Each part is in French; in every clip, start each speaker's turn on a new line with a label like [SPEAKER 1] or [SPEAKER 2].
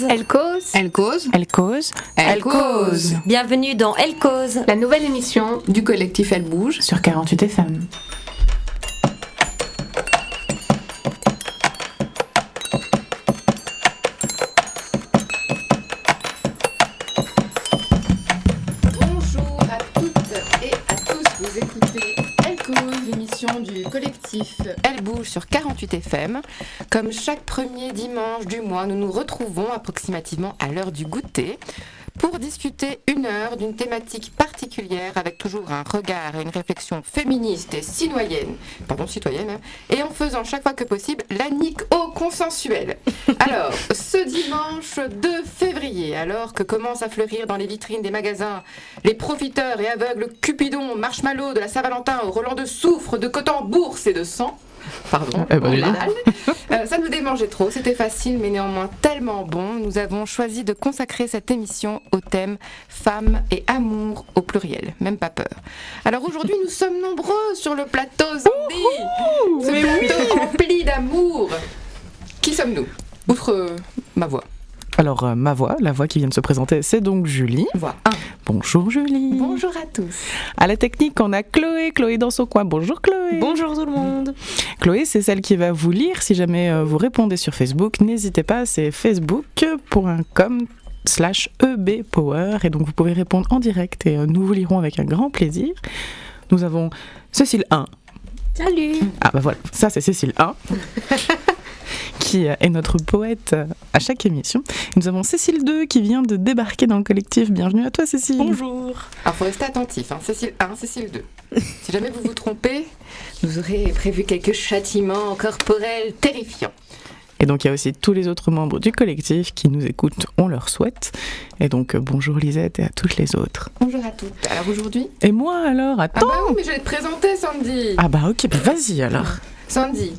[SPEAKER 1] Elle cause.
[SPEAKER 2] Elle cause.
[SPEAKER 3] Elle cause.
[SPEAKER 2] Elle cause.
[SPEAKER 1] Bienvenue dans Elle cause,
[SPEAKER 2] La nouvelle émission du collectif Elle bouge
[SPEAKER 3] Sur 48 FM.
[SPEAKER 2] Bonjour à toutes et à tous, vous écoutez Elle cause, l'émission du collectif Elle bouge sur 48 FM. Comme chaque premier dimanche du mois, nous nous retrouvons approximativement à l'heure du goûter pour discuter une heure d'une thématique particulière avec toujours un regard et une réflexion féministe et citoyenne, et en faisant chaque fois que possible l'anico-consensuel. Alors, ce dimanche 2 février, alors que commencent à fleurir dans les vitrines des magasins les profiteurs et aveugles Cupidon, Marshmallow, de la Saint-Valentin au Roland de soufre, de Coton Bourse et de sang. Pardon, ça nous démangeait trop, c'était facile mais néanmoins tellement bon. Nous avons choisi de consacrer cette émission au thème femmes et amour au pluriel, même pas peur. Alors aujourd'hui nous sommes nombreux sur le plateau Zandy, ce plateau rempli d'amour. Qui sommes-nous, outre ma voix?
[SPEAKER 3] Alors, ma voix, la voix qui vient de se présenter, c'est donc Julie.
[SPEAKER 2] Voix 1.
[SPEAKER 3] Bonjour Julie.
[SPEAKER 2] Bonjour à tous.
[SPEAKER 3] À la technique, on a Chloé. Chloé dans son coin. Bonjour Chloé.
[SPEAKER 1] Bonjour tout le monde.
[SPEAKER 3] Chloé, c'est celle qui va vous lire si jamais vous répondez sur Facebook. N'hésitez pas, c'est facebook.com/ebpower. Et donc, vous pouvez répondre en direct et nous vous lirons avec un grand plaisir. Nous avons Cécile 1.
[SPEAKER 1] Salut.
[SPEAKER 3] Ah bah voilà, ça c'est Cécile 1. qui est notre poète à chaque émission. Et nous avons Cécile 2 qui vient de débarquer dans le collectif. Bienvenue à toi Cécile.
[SPEAKER 1] Bonjour.
[SPEAKER 2] Alors, il faut rester attentif, Cécile 1, Cécile 2. Si jamais vous vous trompez, vous aurez prévu quelques châtiments corporels terrifiants.
[SPEAKER 3] Et donc il y a aussi tous les autres membres du collectif qui nous écoutent, on leur souhaite. Et donc bonjour Lisette et à toutes les autres.
[SPEAKER 2] Bonjour à toutes. Alors aujourd'hui...
[SPEAKER 3] Et moi alors, attends.
[SPEAKER 2] Ah bah oui, mais j'allais te présenter Sandy.
[SPEAKER 3] Ah bah ok, bah vas-y alors.
[SPEAKER 2] Sandy.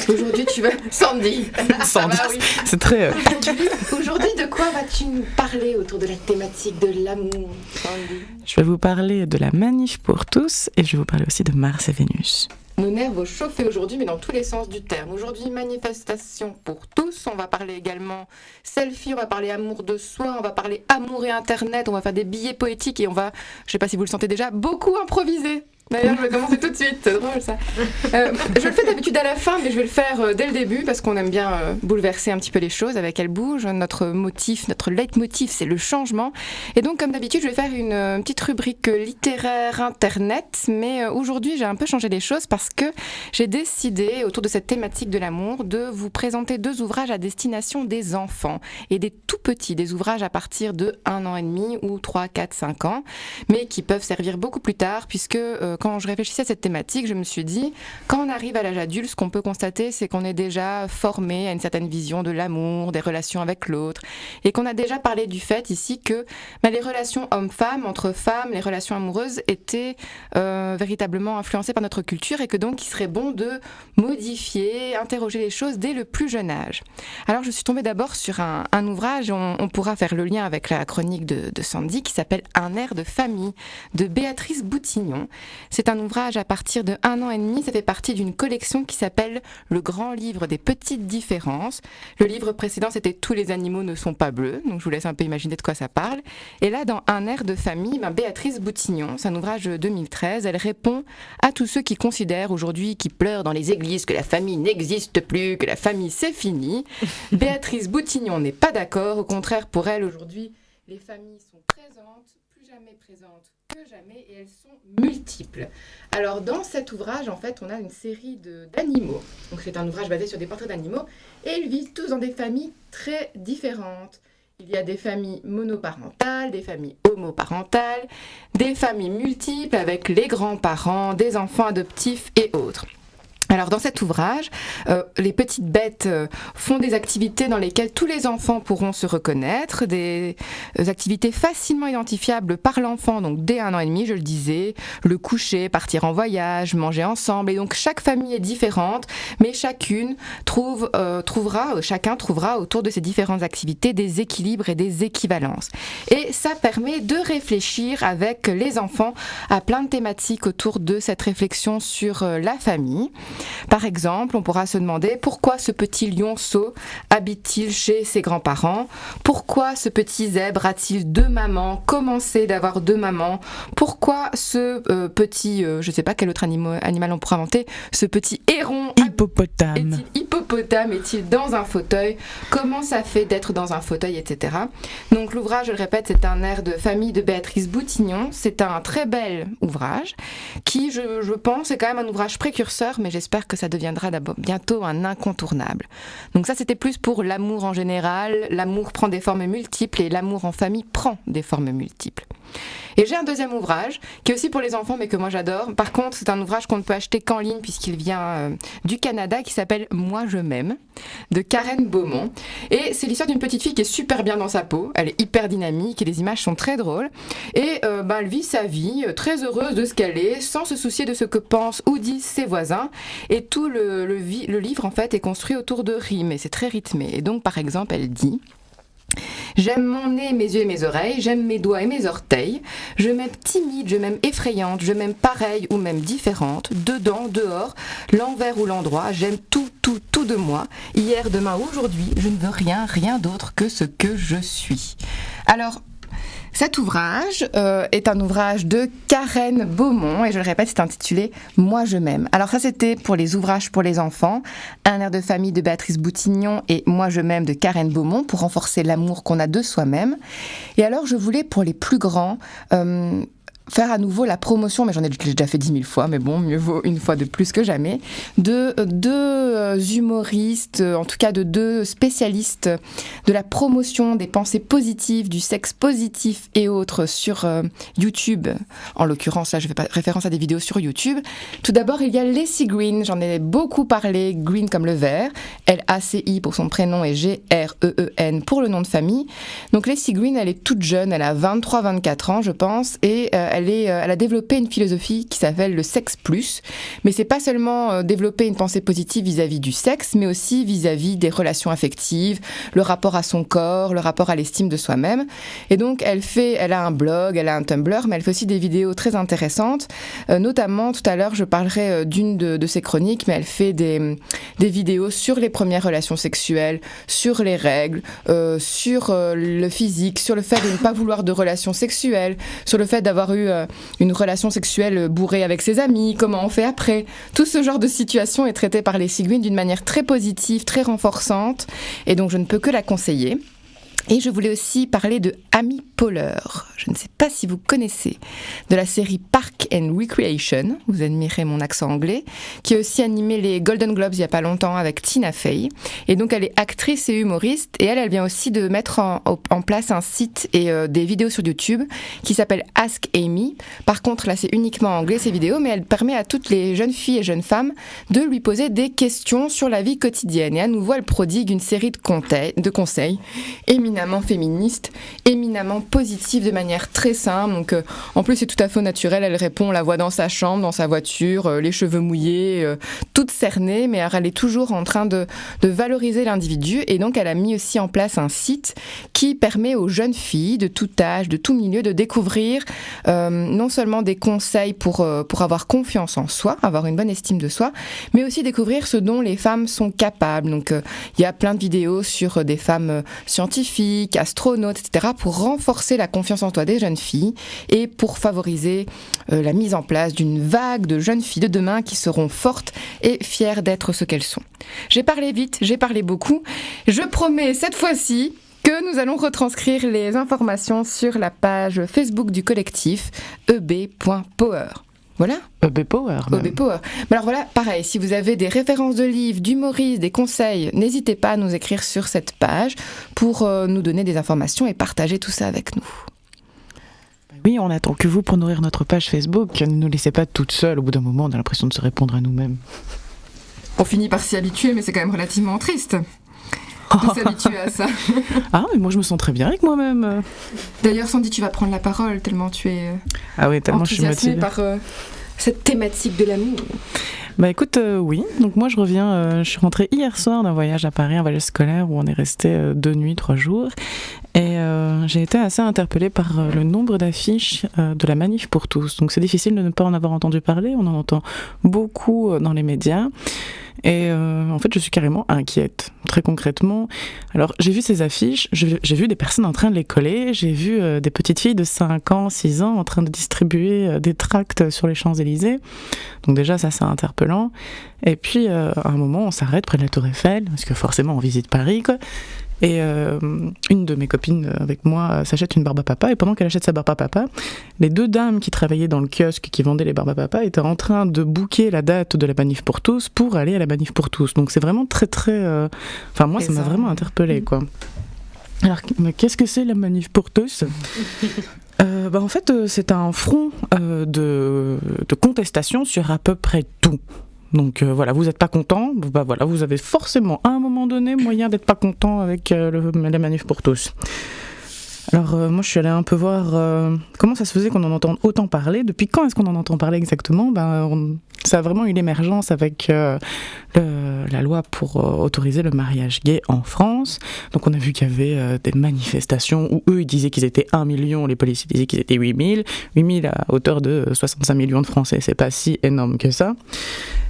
[SPEAKER 2] Aujourd'hui tu vas... Sandy.
[SPEAKER 3] Sandy,
[SPEAKER 2] Ah bah oui.
[SPEAKER 3] c'est très...
[SPEAKER 2] Aujourd'hui de quoi vas-tu nous parler autour de la thématique de l'amour, Sandy?
[SPEAKER 3] Je vais vous parler de la manif pour tous et je vais vous parler aussi de Mars et Vénus.
[SPEAKER 2] Nos nerfs vont chauffer aujourd'hui, mais dans tous les sens du terme. Aujourd'hui, manifestation pour tous. On va parler également selfie, on va parler amour de soi, on va parler amour et Internet, on va faire des billets poétiques et on va, je sais pas si vous le sentez déjà, beaucoup improviser. D'ailleurs, je vais commencer tout de suite, c'est drôle ça. Je le fais d'habitude à la fin, mais je vais le faire dès le début parce qu'on aime bien bouleverser un petit peu les choses avec Elle bouge. Notre motif, notre leitmotiv, c'est le changement. Et donc, comme d'habitude, je vais faire une petite rubrique littéraire Internet, mais aujourd'hui, j'ai un peu changé les choses parce que j'ai décidé, autour de cette thématique de l'amour, de vous présenter 2 ouvrages à destination des enfants et des tout petits, des ouvrages à partir de 1 an et demi ou 3, 4, 5 ans, mais qui peuvent servir beaucoup plus tard puisque quand je réfléchissais à cette thématique, je me suis dit, quand on arrive à l'âge adulte, ce qu'on peut constater, c'est qu'on est déjà formé à une certaine vision de l'amour, des relations avec l'autre, et qu'on a déjà parlé du fait ici que les relations hommes-femmes, entre femmes, les relations amoureuses étaient véritablement influencées par notre culture, et que donc il serait bon de modifier, interroger les choses dès le plus jeune âge. Alors je suis tombée d'abord sur un ouvrage, on pourra faire le lien avec la chronique de Sandy, qui s'appelle Un air de famille, de Béatrice Boutignon. C'est un ouvrage à partir de 1 an et demi, ça fait partie d'une collection qui s'appelle Le grand livre des petites différences. Le livre précédent, c'était Tous les animaux ne sont pas bleus, donc je vous laisse un peu imaginer de quoi ça parle. Et là, dans Un air de famille, Béatrice Boutignon, c'est un ouvrage de 2013, elle répond à tous ceux qui considèrent aujourd'hui, qui pleurent dans les églises que la famille n'existe plus, que la famille c'est fini. Béatrice Boutignon n'est pas d'accord, au contraire pour elle aujourd'hui, les familles sont présentes, plus jamais présentes que jamais, et elles sont multiples. Alors dans cet ouvrage, en fait, on a une série d'animaux. Donc c'est un ouvrage basé sur des portraits d'animaux, et ils vivent tous dans des familles très différentes. Il y a des familles monoparentales, des familles homoparentales, des familles multiples avec les grands-parents, des enfants adoptifs et autres. Alors dans cet ouvrage, les petites bêtes font des activités dans lesquelles tous les enfants pourront se reconnaître, des activités facilement identifiables par l'enfant, donc dès 1 an et demi, je le disais, le coucher, partir en voyage, manger ensemble, et donc chaque famille est différente, mais chacun trouvera autour de ces différentes activités des équilibres et des équivalences. Et ça permet de réfléchir avec les enfants à plein de thématiques autour de cette réflexion sur la famille. Par exemple, on pourra se demander pourquoi ce petit lionceau habite-t-il chez ses grands-parents? Pourquoi ce petit zèbre a-t-il 2 mamans? Commencé d'avoir 2 mamans? Pourquoi ce petit, je ne sais pas quel autre animal on pourra inventer, ce petit héron
[SPEAKER 3] Hippopotame.
[SPEAKER 2] est-il dans un fauteuil? Comment ça fait d'être dans un fauteuil, etc. Donc l'ouvrage, je le répète, c'est un air de famille de Béatrice Boutignon. C'est un très bel ouvrage qui, je pense, est quand même un ouvrage précurseur, mais j'espère que ça deviendra bientôt un incontournable. Donc ça, c'était plus pour l'amour en général. L'amour prend des formes multiples et l'amour en famille prend des formes multiples. Et j'ai un deuxième ouvrage qui est aussi pour les enfants mais que moi j'adore. Par contre, c'est un ouvrage qu'on ne peut acheter qu'en ligne puisqu'il vient du Canada, qui s'appelle Moi je m'aime, de Karen Beaumont. Et c'est l'histoire d'une petite fille qui est super bien dans sa peau. Elle est hyper dynamique et les images sont très drôles. Et elle vit sa vie très heureuse de ce qu'elle est, sans se soucier de ce que pensent ou disent ses voisins. Et tout le livre en fait est construit autour de rimes et c'est très rythmé. Et donc par exemple, elle dit: j'aime mon nez, mes yeux et mes oreilles, j'aime mes doigts et mes orteils, je m'aime timide, je m'aime effrayante, je m'aime pareille ou même différente, dedans, dehors, l'envers ou l'endroit, j'aime tout de moi, hier, demain, aujourd'hui, je ne veux rien d'autre que ce que je suis. Alors, cet ouvrage est un ouvrage de Karen Beaumont et je le répète, c'est intitulé Moi je m'aime. Alors ça, c'était pour les ouvrages pour les enfants, Un air de famille de Béatrice Boutignon et Moi je m'aime de Karen Beaumont pour renforcer l'amour qu'on a de soi-même. Et alors je voulais pour les plus grands faire à nouveau la promotion, mais j'en ai déjà fait 10 000 fois, mais bon, mieux vaut une fois de plus que jamais, de 2 humoristes, en tout cas de 2 spécialistes de la promotion des pensées positives, du sexe positif et autres sur YouTube. En l'occurrence, là, je fais référence à des vidéos sur YouTube. Tout d'abord, il y a Laci Green, j'en ai beaucoup parlé, Green comme le vert, L-A-C-I pour son prénom et G-R-E-E-N pour le nom de famille. Donc Laci Green, elle est toute jeune, elle a 23-24 ans, je pense, et elle a développé une philosophie qui s'appelle le sexe plus, mais c'est pas seulement développer une pensée positive vis-à-vis du sexe, mais aussi vis-à-vis des relations affectives, le rapport à son corps, le rapport à l'estime de soi-même. Et donc elle a un blog, elle a un Tumblr, mais elle fait aussi des vidéos très intéressantes, notamment tout à l'heure je parlerai d'une de ses chroniques, mais elle fait des vidéos sur les premières relations sexuelles, sur les règles, sur le physique, sur le fait de ne pas vouloir de relations sexuelles, sur le fait d'avoir eu une relation sexuelle bourrée avec ses amis, comment on fait après. Tout ce genre de situation est traité par Laci Green d'une manière très positive, très renforçante, et donc je ne peux que la conseiller. Et je voulais aussi parler de Amy Poehler. Je ne sais pas si vous connaissez, de la série Park and Recreation. Vous admirez mon accent anglais, qui a aussi animé les Golden Globes il n'y a pas longtemps avec Tina Fey. Et donc elle est actrice et humoriste. Et elle vient aussi de mettre en place un site et des vidéos sur YouTube qui s'appelle Ask Amy. Par contre, là c'est uniquement en anglais ces vidéos, mais elle permet à toutes les jeunes filles et jeunes femmes de lui poser des questions sur la vie quotidienne. Et à nouveau, elle prodigue une série de conseils éminemment féministe, éminemment positive de manière très simple. Donc, en plus, c'est tout à fait naturel. Elle répond, on la voit dans sa chambre, dans sa voiture, les cheveux mouillés, toute cernée, mais elle est toujours en train de valoriser l'individu. Et donc, elle a mis aussi en place un site qui permet aux jeunes filles de tout âge, de tout milieu, de découvrir non seulement des conseils pour avoir confiance en soi, avoir une bonne estime de soi, mais aussi découvrir ce dont les femmes sont capables. Donc, il y a plein de vidéos sur des femmes scientifiques, astronautes, etc., pour renforcer la confiance en toi des jeunes filles et pour favoriser la mise en place d'une vague de jeunes filles de demain qui seront fortes et fières d'être ce qu'elles sont. J'ai parlé vite, j'ai parlé beaucoup. Je promets cette fois-ci que nous allons retranscrire les informations sur la page Facebook du collectif eb.power. Voilà.
[SPEAKER 3] EB Power.
[SPEAKER 2] EB Power. Mais alors voilà, pareil, si vous avez des références de livres, d'humoristes, des conseils, n'hésitez pas à nous écrire sur cette page pour nous donner des informations et partager tout ça avec nous.
[SPEAKER 3] Oui, on attend que vous pour nourrir notre page Facebook. Ne nous laissez pas toutes seules. Au bout d'un moment, on a l'impression de se répondre à nous-mêmes.
[SPEAKER 2] On finit par s'y habituer, mais c'est quand même relativement triste de s'habituer à ça.
[SPEAKER 3] Ah, mais moi je me sens très bien avec moi-même.
[SPEAKER 2] D'ailleurs, Sandy, tu vas prendre la parole tellement tu es
[SPEAKER 3] tellement je suis motivée
[SPEAKER 2] par cette thématique de l'amour.
[SPEAKER 3] Bah écoute, oui. Donc moi je reviens, je suis rentrée hier soir d'un voyage à Paris, un voyage scolaire où on est resté 2 nuits, 3 jours. Et j'ai été assez interpellée par le nombre d'affiches de la Manif pour tous. Donc c'est difficile de ne pas en avoir entendu parler, on en entend beaucoup dans les médias. Et en fait, je suis carrément inquiète, très concrètement. Alors, j'ai vu ces affiches, j'ai vu des personnes en train de les coller, j'ai vu des petites filles de 5 ans, 6 ans en train de distribuer des tracts sur les Champs-Élysées. Donc déjà, ça, c'est interpellant. Et puis, à un moment, on s'arrête près de la Tour Eiffel, parce que forcément, on visite Paris, quoi. Et une de mes copines avec moi s'achète une barbe à papa, et pendant qu'elle achète sa barbe à papa, les 2 dames qui travaillaient dans le kiosque qui vendaient les barbes à papa étaient en train de booker la date de la Manif pour tous pour aller à la Manif pour tous. Donc c'est vraiment très très... Enfin moi ça m'a vraiment interpellée, quoi. Alors mais qu'est-ce que c'est la Manif pour tous ? En fait c'est un front de contestation sur à peu près tout. Donc voilà, vous n'êtes pas content, voilà, vous avez forcément à un moment donné moyen d'être pas content avec la Manif pour tous. Alors moi je suis allée un peu voir comment ça se faisait qu'on en entende autant parler. Depuis quand est-ce qu'on en entend parler exactement ? Ça a vraiment eu l'émergence avec la loi pour autoriser le mariage gay en France. Donc on a vu qu'il y avait des manifestations où eux ils disaient qu'ils étaient 1 million, les policiers disaient qu'ils étaient 8 000 à hauteur de 65 millions de Français, c'est pas si énorme que ça.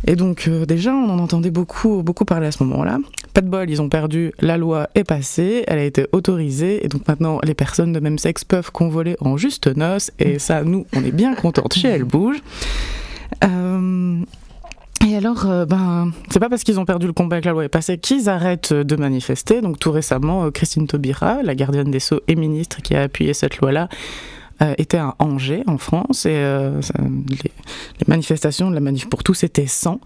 [SPEAKER 3] Et donc déjà on en entendait beaucoup parler à ce moment-là. Pas de bol, ils ont perdu, la loi est passée, elle a été autorisée et donc maintenant les personnes de même sexe peuvent convoler en juste noces et ça nous on est bien contents chez Elle Bouge. Et alors, c'est pas parce qu'ils ont perdu le combat que la loi est passée qu'ils arrêtent de manifester. Donc tout récemment, Christine Taubira, la gardienne des Sceaux et ministre qui a appuyé cette loi-là, était à Angers, en France, et les manifestations de la Manif pour tous étaient 100.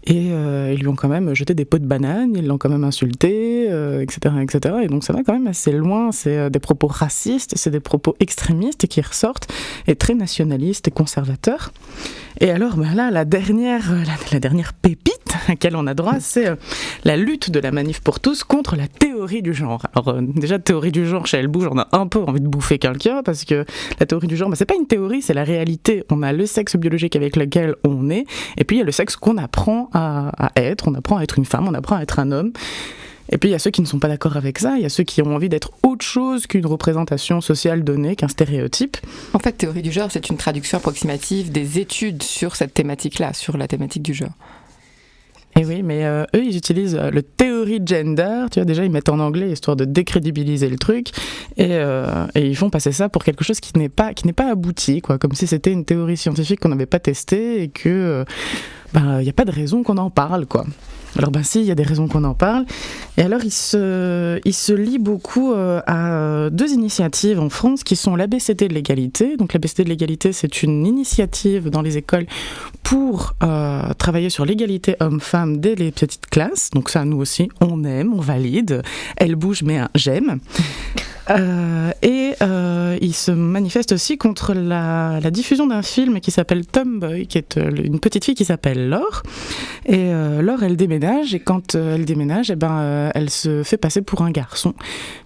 [SPEAKER 3] Et ils lui ont quand même jeté des pots de banane, ils l'ont quand même insulté, etc., etc. Et donc ça va quand même assez loin, c'est des propos racistes, c'est des propos extrémistes qui ressortent, et très nationalistes et conservateurs. Et alors là, la dernière pépite à laquelle on a droit, c'est la lutte de la Manif pour tous contre la théorie du genre. Alors déjà, théorie du genre, chez Elle Bouge, on a un peu envie de bouffer quelqu'un, parce que la théorie du genre, c'est pas une théorie, c'est la réalité. On a le sexe biologique avec lequel on est, et puis il y a le sexe qu'on apprend à être, on apprend à être une femme, on apprend à être un homme. Et puis il y a ceux qui ne sont pas d'accord avec ça, il y a ceux qui ont envie d'être autre chose qu'une représentation sociale donnée, qu'un stéréotype.
[SPEAKER 2] En fait, théorie du genre, c'est une traduction approximative des études sur cette thématique-là, sur la thématique du genre.
[SPEAKER 3] Et oui, mais eux, ils utilisent le théorie gender, tu vois, déjà, ils mettent en anglais, histoire de décrédibiliser le truc, et ils font passer ça pour quelque chose qui n'est pas abouti, quoi, comme si c'était une théorie scientifique qu'on n'avait pas testée, et que, il n'y a pas de raison qu'on en parle, quoi. Alors si, il y a des raisons qu'on en parle. Et alors il se lie beaucoup à 2 initiatives en France qui sont l'ABCD de l'égalité. Donc l'ABCD de l'égalité, c'est une initiative dans les écoles pour travailler sur l'égalité homme-femme dès les petites classes. Donc ça, nous aussi, on aime, on valide. Elle bouge, mais un j'aime. Il se manifeste aussi contre la diffusion d'un film qui s'appelle Tomboy, qui est une petite fille qui s'appelle Laure. Et Laure, elle déménage, et quand elle déménage, elle se fait passer pour un garçon.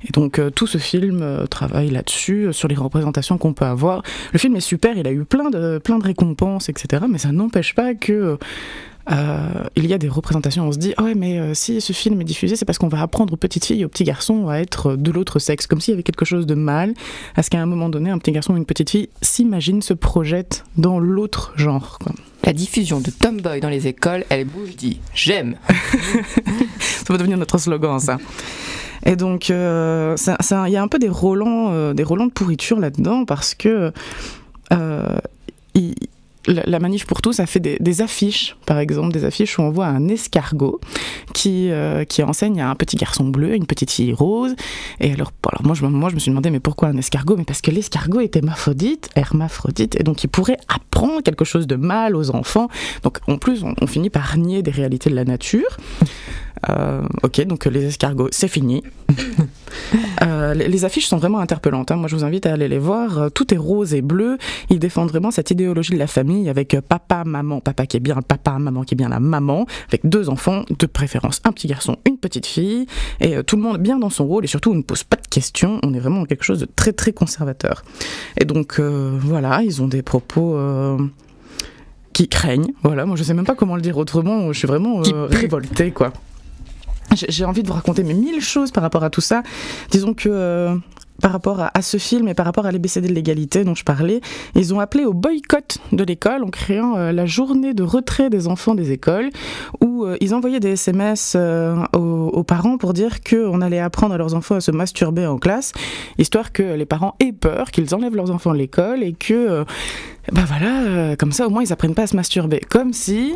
[SPEAKER 3] Et donc tout ce film travaille là-dessus, sur les représentations qu'on peut avoir. Le film est super, il a eu plein de récompenses, etc. Mais ça n'empêche pas que il y a des représentations, on se dit si ce film est diffusé, c'est parce qu'on va apprendre aux petites filles et aux petits garçons à être de l'autre sexe, comme s'il y avait quelque chose de mal à ce qu'à un moment donné un petit garçon ou une petite fille s'imagine, se projette dans l'autre genre, quoi.
[SPEAKER 2] La diffusion de Tomboy dans les écoles, Elle Bouge dit j'aime.
[SPEAKER 3] Ça va devenir notre slogan, ça. Et donc il y a un peu des relents de pourriture là-dedans, parce que la Manif pour tous a fait des affiches, par exemple, des affiches où on voit un escargot qui enseigne à un petit garçon bleu, à une petite fille rose. Et alors moi je me suis demandé, mais pourquoi un escargot ? Mais parce que l'escargot est hermaphrodite, et donc il pourrait apprendre quelque chose de mal aux enfants. Donc en plus, on finit par nier des réalités de la nature. Donc les escargots, c'est fini. Les affiches sont vraiment interpellantes, hein. Moi je vous invite à aller les voir. Tout est rose et bleu. Ils défendent vraiment cette idéologie de la famille avec papa, maman, papa qui est bien le papa, maman qui est bien la maman, avec 2 enfants, de préférence un petit garçon, une petite fille, et tout le monde bien dans son rôle, et surtout on ne pose pas de questions. On est vraiment dans quelque chose de très très conservateur. Et donc voilà, ils ont des propos qui craignent. Voilà, moi je sais même pas comment le dire autrement. Je suis vraiment révoltée, quoi. J'ai envie de vous raconter 1000 choses par rapport à tout ça. Disons que par rapport à ce film et par rapport à l'ABCD de l'égalité dont je parlais, ils ont appelé au boycott de l'école en créant la journée de retrait des enfants des écoles, où ils envoyaient des SMS aux parents pour dire qu'on allait apprendre à leurs enfants à se masturber en classe, histoire que les parents aient peur qu'ils enlèvent leurs enfants de l'école et que, comme ça au moins ils apprennent pas à se masturber. Comme si,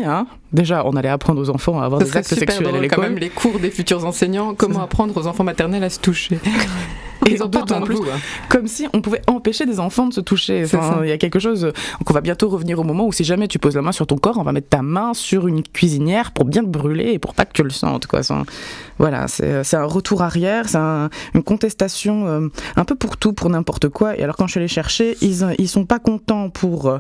[SPEAKER 3] hein, déjà on allait apprendre aux enfants à avoir des actes sexuels à l'école.
[SPEAKER 2] Quand même les cours des futurs enseignants, comment apprendre aux enfants maternels à se toucher.
[SPEAKER 3] Ils ont d'autant plus, comme si on pouvait empêcher des enfants de se toucher. Enfin, il y a quelque chose. Donc on va bientôt revenir au moment où si jamais tu poses la main sur ton corps, on va mettre ta main sur une cuisinière pour bien te brûler et pour pas que tu le sentes, quoi. Voilà, c'est un retour arrière, c'est une contestation un peu pour tout, pour n'importe quoi. Et alors quand je suis allée chercher, ils sont pas contents pour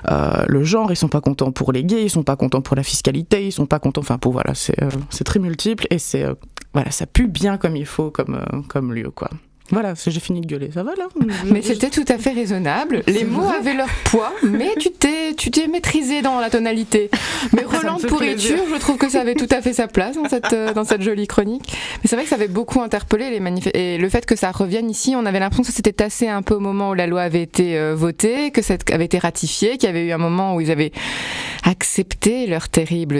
[SPEAKER 3] le genre, ils sont pas contents pour les gays, ils sont pas contents pour la fiscalité, ils sont pas contents. Enfin, c'est très multiple et ça pue bien comme il faut comme lieu, quoi. Voilà, j'ai fini de gueuler, ça va là?
[SPEAKER 2] Mais c'était tout à fait raisonnable. Les mots avaient leur poids, mais tu t'es maîtrisé dans la tonalité. Mais Roland de Pourriture, je trouve que ça avait tout à fait sa place dans cette jolie chronique. Mais c'est vrai que ça avait beaucoup interpellé les manifestants. Et le fait que ça revienne ici, on avait l'impression que ça s'était tassé un peu au moment où la loi avait été votée, que ça avait été ratifié, qu'il y avait eu un moment où ils avaient accepté leur terrible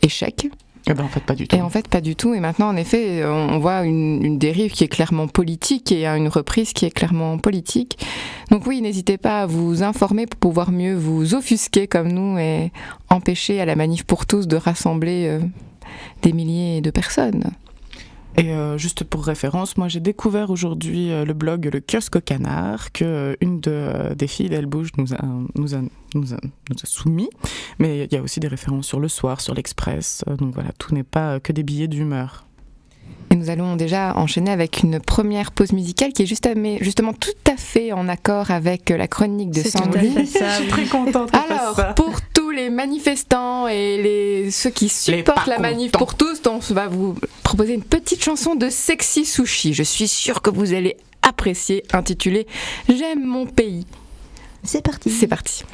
[SPEAKER 2] échec.
[SPEAKER 3] En fait, pas du tout.
[SPEAKER 2] Et en fait, pas du tout. Et maintenant, en effet, on voit une dérive qui est clairement politique et une reprise qui est clairement politique. Donc oui, n'hésitez pas à vous informer pour pouvoir mieux vous offusquer comme nous et empêcher à la Manif pour tous de rassembler des milliers de personnes.
[SPEAKER 3] Et juste pour référence, moi j'ai découvert aujourd'hui le blog Le Kiosque au Canard que une des filles d'Elle Bouge nous a soumis, mais il y a aussi des références sur Le Soir, sur l'Express, donc voilà, tout n'est pas que des billets d'humeur.
[SPEAKER 2] Et nous allons déjà enchaîner avec une première pause musicale qui est justement tout à fait en accord avec la chronique de Sandrine.
[SPEAKER 1] Je
[SPEAKER 3] suis très contente.
[SPEAKER 2] Alors, pour tous les manifestants et ceux qui supportent la manif pour tous, on va vous proposer une petite chanson de Sexy Sushi. Je suis sûre que vous allez apprécier, intitulée J'aime mon pays.
[SPEAKER 1] C'est parti.
[SPEAKER 2] C'est parti.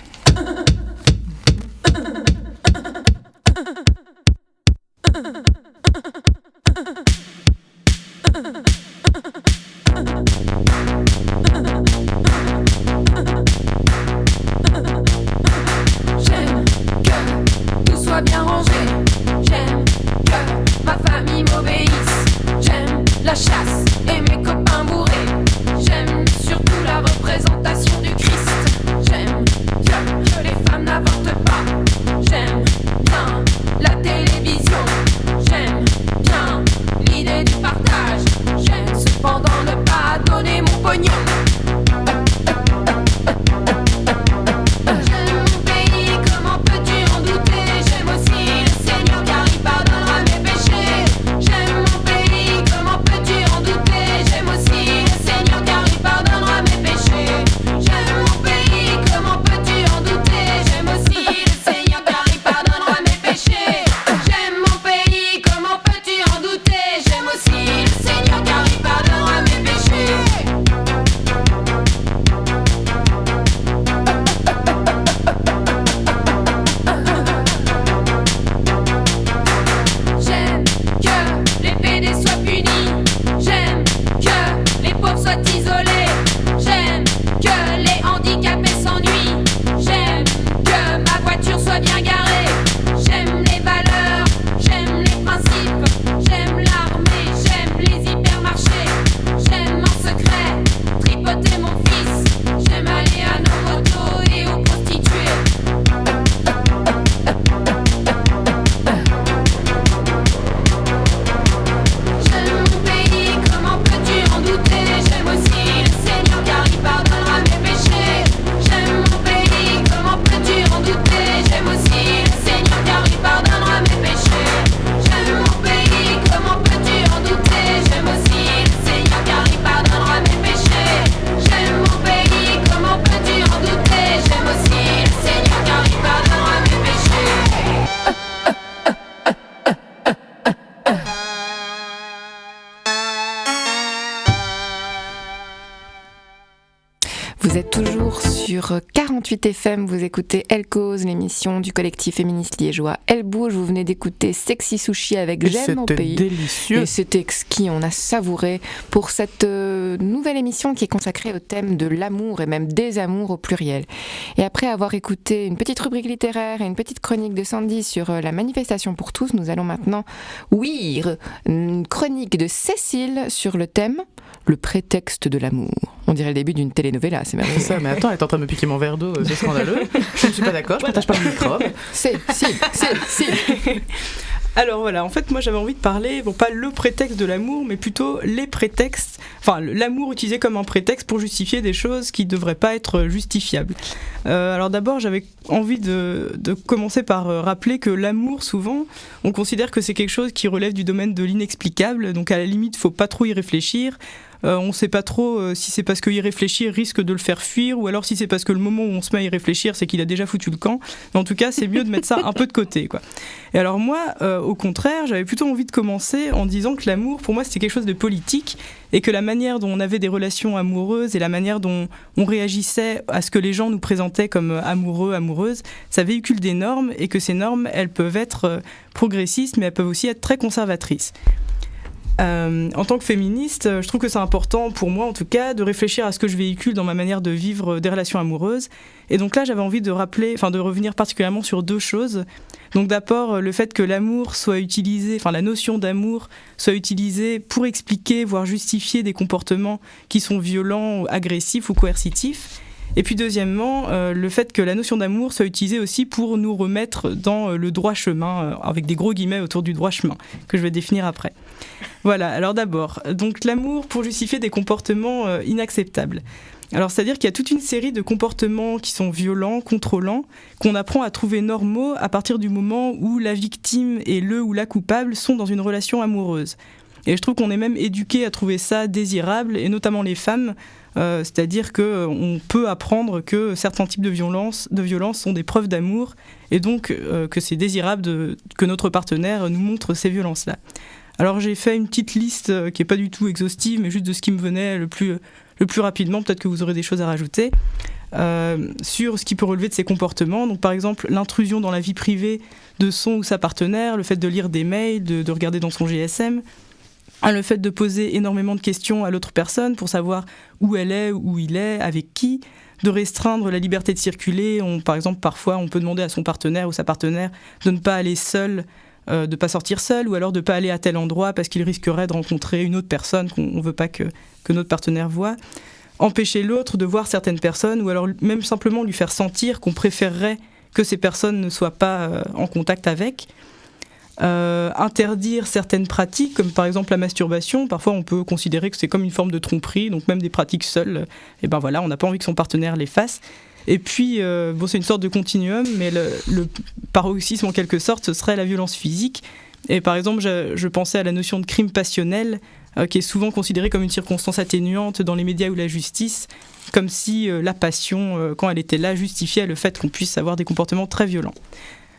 [SPEAKER 4] J'aime que tout soit bien rangé. J'aime que ma famille m'obéisse. J'aime la chasse et mes copains bourrés. J'aime surtout la représentation du Christ. J'aime bien que les femmes n'avortent pas. J'aime bien la télévision. J'aime bien l'idée du partage. J'aime cependant ne pas donner mon pognon. J'aime mon pays, comment peux-tu en douter? J'aime aussi le Seigneur car il pardonnera mes péchés. J'aime mon pays, comment peux-tu en douter? J'aime aussi le
[SPEAKER 2] Vous êtes toujours sur 48 FM, vous écoutez Elle Cause, l'émission du collectif féministe liégeois Elle Bouge. Vous venez d'écouter Sexy Sushi avec J'aime mon pays.
[SPEAKER 3] C'était délicieux.
[SPEAKER 2] Et c'était exquis, on a savouré pour cette nouvelle émission qui est consacrée au thème de l'amour et même des amours au pluriel. Et après avoir écouté une petite rubrique littéraire et une petite chronique de Sandy sur la manifestation pour tous, nous allons maintenant ouïr une chronique de Cécile sur le thème le prétexte de l'amour. On dirait le début d'une telenovela, c'est merveilleux.
[SPEAKER 3] C'est ça, mais attends, elle est en train de me piquer mon verre d'eau, c'est scandaleux. Je ne suis pas d'accord, je partage pas le microbe.
[SPEAKER 2] Si.
[SPEAKER 5] Alors voilà, en fait moi j'avais envie de parler, bon pas le prétexte de l'amour, mais plutôt les prétextes, enfin l'amour utilisé comme un prétexte pour justifier des choses qui ne devraient pas être justifiables. Alors d'abord j'avais envie de commencer par rappeler que l'amour souvent, on considère que c'est quelque chose qui relève du domaine de l'inexplicable, donc à la limite faut pas trop y réfléchir. On ne sait pas trop si c'est parce qu'y réfléchir risque de le faire fuir ou alors si c'est parce que le moment où on se met à y réfléchir c'est qu'il a déjà foutu le camp. Mais en tout cas c'est mieux de mettre ça un peu de côté, quoi. Et alors moi au contraire j'avais plutôt envie de commencer en disant que l'amour pour moi c'était quelque chose de politique et que la manière dont on avait des relations amoureuses et la manière dont on réagissait à ce que les gens nous présentaient comme amoureux, amoureuses, ça véhicule des normes et que ces normes elles peuvent être progressistes mais elles peuvent aussi être très conservatrices. En tant que féministe, je trouve que c'est important pour moi en tout cas de réfléchir à ce que je véhicule dans ma manière de vivre des relations amoureuses. Et donc là j'avais envie de revenir particulièrement sur deux choses. Donc d'abord le fait que l'amour soit utilisé, enfin la notion d'amour soit utilisée pour expliquer, voire justifier des comportements qui sont violents, agressifs ou coercitifs. Et puis deuxièmement, le fait que la notion d'amour soit utilisée aussi pour nous remettre dans le droit chemin, avec des gros guillemets autour du droit chemin, que je vais définir après. Voilà, alors d'abord, donc l'amour pour justifier des comportements inacceptables. Alors c'est-à-dire qu'il y a toute une série de comportements qui sont violents, contrôlants, qu'on apprend à trouver normaux à partir du moment où la victime et le ou la coupable sont dans une relation amoureuse. Et je trouve qu'on est même éduqué à trouver ça désirable, et notamment les femmes, c'est-à-dire qu'on peut apprendre que certains types de violences sont des preuves d'amour, et donc que c'est désirable que notre partenaire nous montre ces violences-là. Alors j'ai fait une petite liste qui n'est pas du tout exhaustive, mais juste de ce qui me venait le plus rapidement, peut-être que vous aurez des choses à rajouter, sur ce qui peut relever de ces comportements. Donc par exemple, l'intrusion dans la vie privée de son ou sa partenaire, le fait de lire des mails, de regarder dans son GSM, le fait de poser énormément de questions à l'autre personne pour savoir où elle est, où il est, avec qui, de restreindre la liberté de circuler. Par exemple, parfois, on peut demander à son partenaire ou sa partenaire de ne pas aller seul, de ne pas sortir seul, ou alors de ne pas aller à tel endroit parce qu'il risquerait de rencontrer une autre personne qu'on ne veut pas que notre partenaire voit. Empêcher l'autre de voir certaines personnes, ou alors même simplement lui faire sentir qu'on préférerait que ces personnes ne soient pas en contact avec. Interdire certaines pratiques, comme par exemple la masturbation. Parfois on peut considérer que c'est comme une forme de tromperie, donc même des pratiques seules, et ben voilà, on n'a pas envie que son partenaire les fasse. Et puis c'est une sorte de continuum, mais le paroxysme en quelque sorte ce serait la violence physique. Et par exemple je pensais à la notion de crime passionnel, qui est souvent considérée comme une circonstance atténuante dans les médias ou la justice, comme si la passion, quand elle était là, justifiait le fait qu'on puisse avoir des comportements très violents.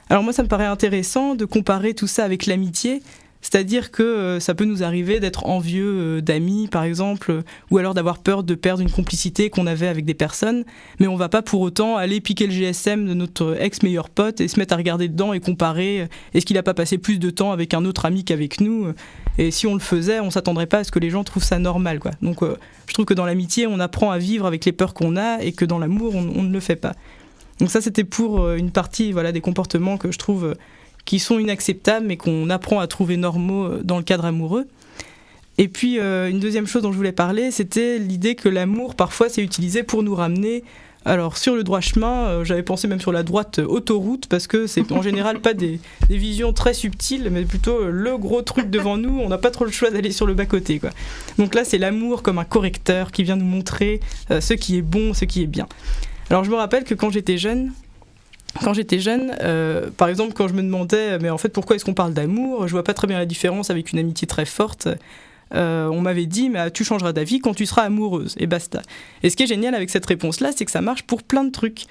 [SPEAKER 5] Alors moi, ça me paraît intéressant de comparer tout ça avec l'amitié, c'est-à-dire que ça peut nous arriver d'être envieux d'amis, par exemple, ou alors d'avoir peur de perdre une complicité qu'on avait avec des personnes, mais on ne va pas pour autant aller piquer le GSM de notre ex-meilleur pote et se mettre à regarder dedans et comparer est-ce qu'il n'a pas passé plus de temps avec un autre ami qu'avec nous. Et si on le faisait, on ne s'attendrait pas à ce que les gens trouvent ça normal, quoi. Donc je trouve que dans l'amitié, on apprend à vivre avec les peurs qu'on a et que dans l'amour, on ne le fait pas. Donc ça, c'était pour une partie des comportements que je trouve qui sont inacceptables, mais qu'on apprend à trouver normaux dans le cadre amoureux. Et puis, une deuxième chose dont je voulais parler, c'était l'idée que l'amour, parfois, c'est utilisé pour nous ramener sur le droit chemin. J'avais pensé même sur la droite autoroute, parce que c'est en général pas des visions très subtiles, mais plutôt le gros truc devant nous. On n'a pas trop le choix d'aller sur le bas-côté, quoi. Donc là, c'est l'amour comme un correcteur qui vient nous montrer ce qui est bon, ce qui est bien. Alors je me rappelle que quand j'étais jeune, par exemple quand je me demandais mais en fait pourquoi est-ce qu'on parle d'amour, je vois pas très bien la différence avec une amitié très forte, on m'avait dit mais tu changeras d'avis quand tu seras amoureuse et basta. Et ce qui est génial avec cette réponse là, c'est que ça marche pour plein de trucs.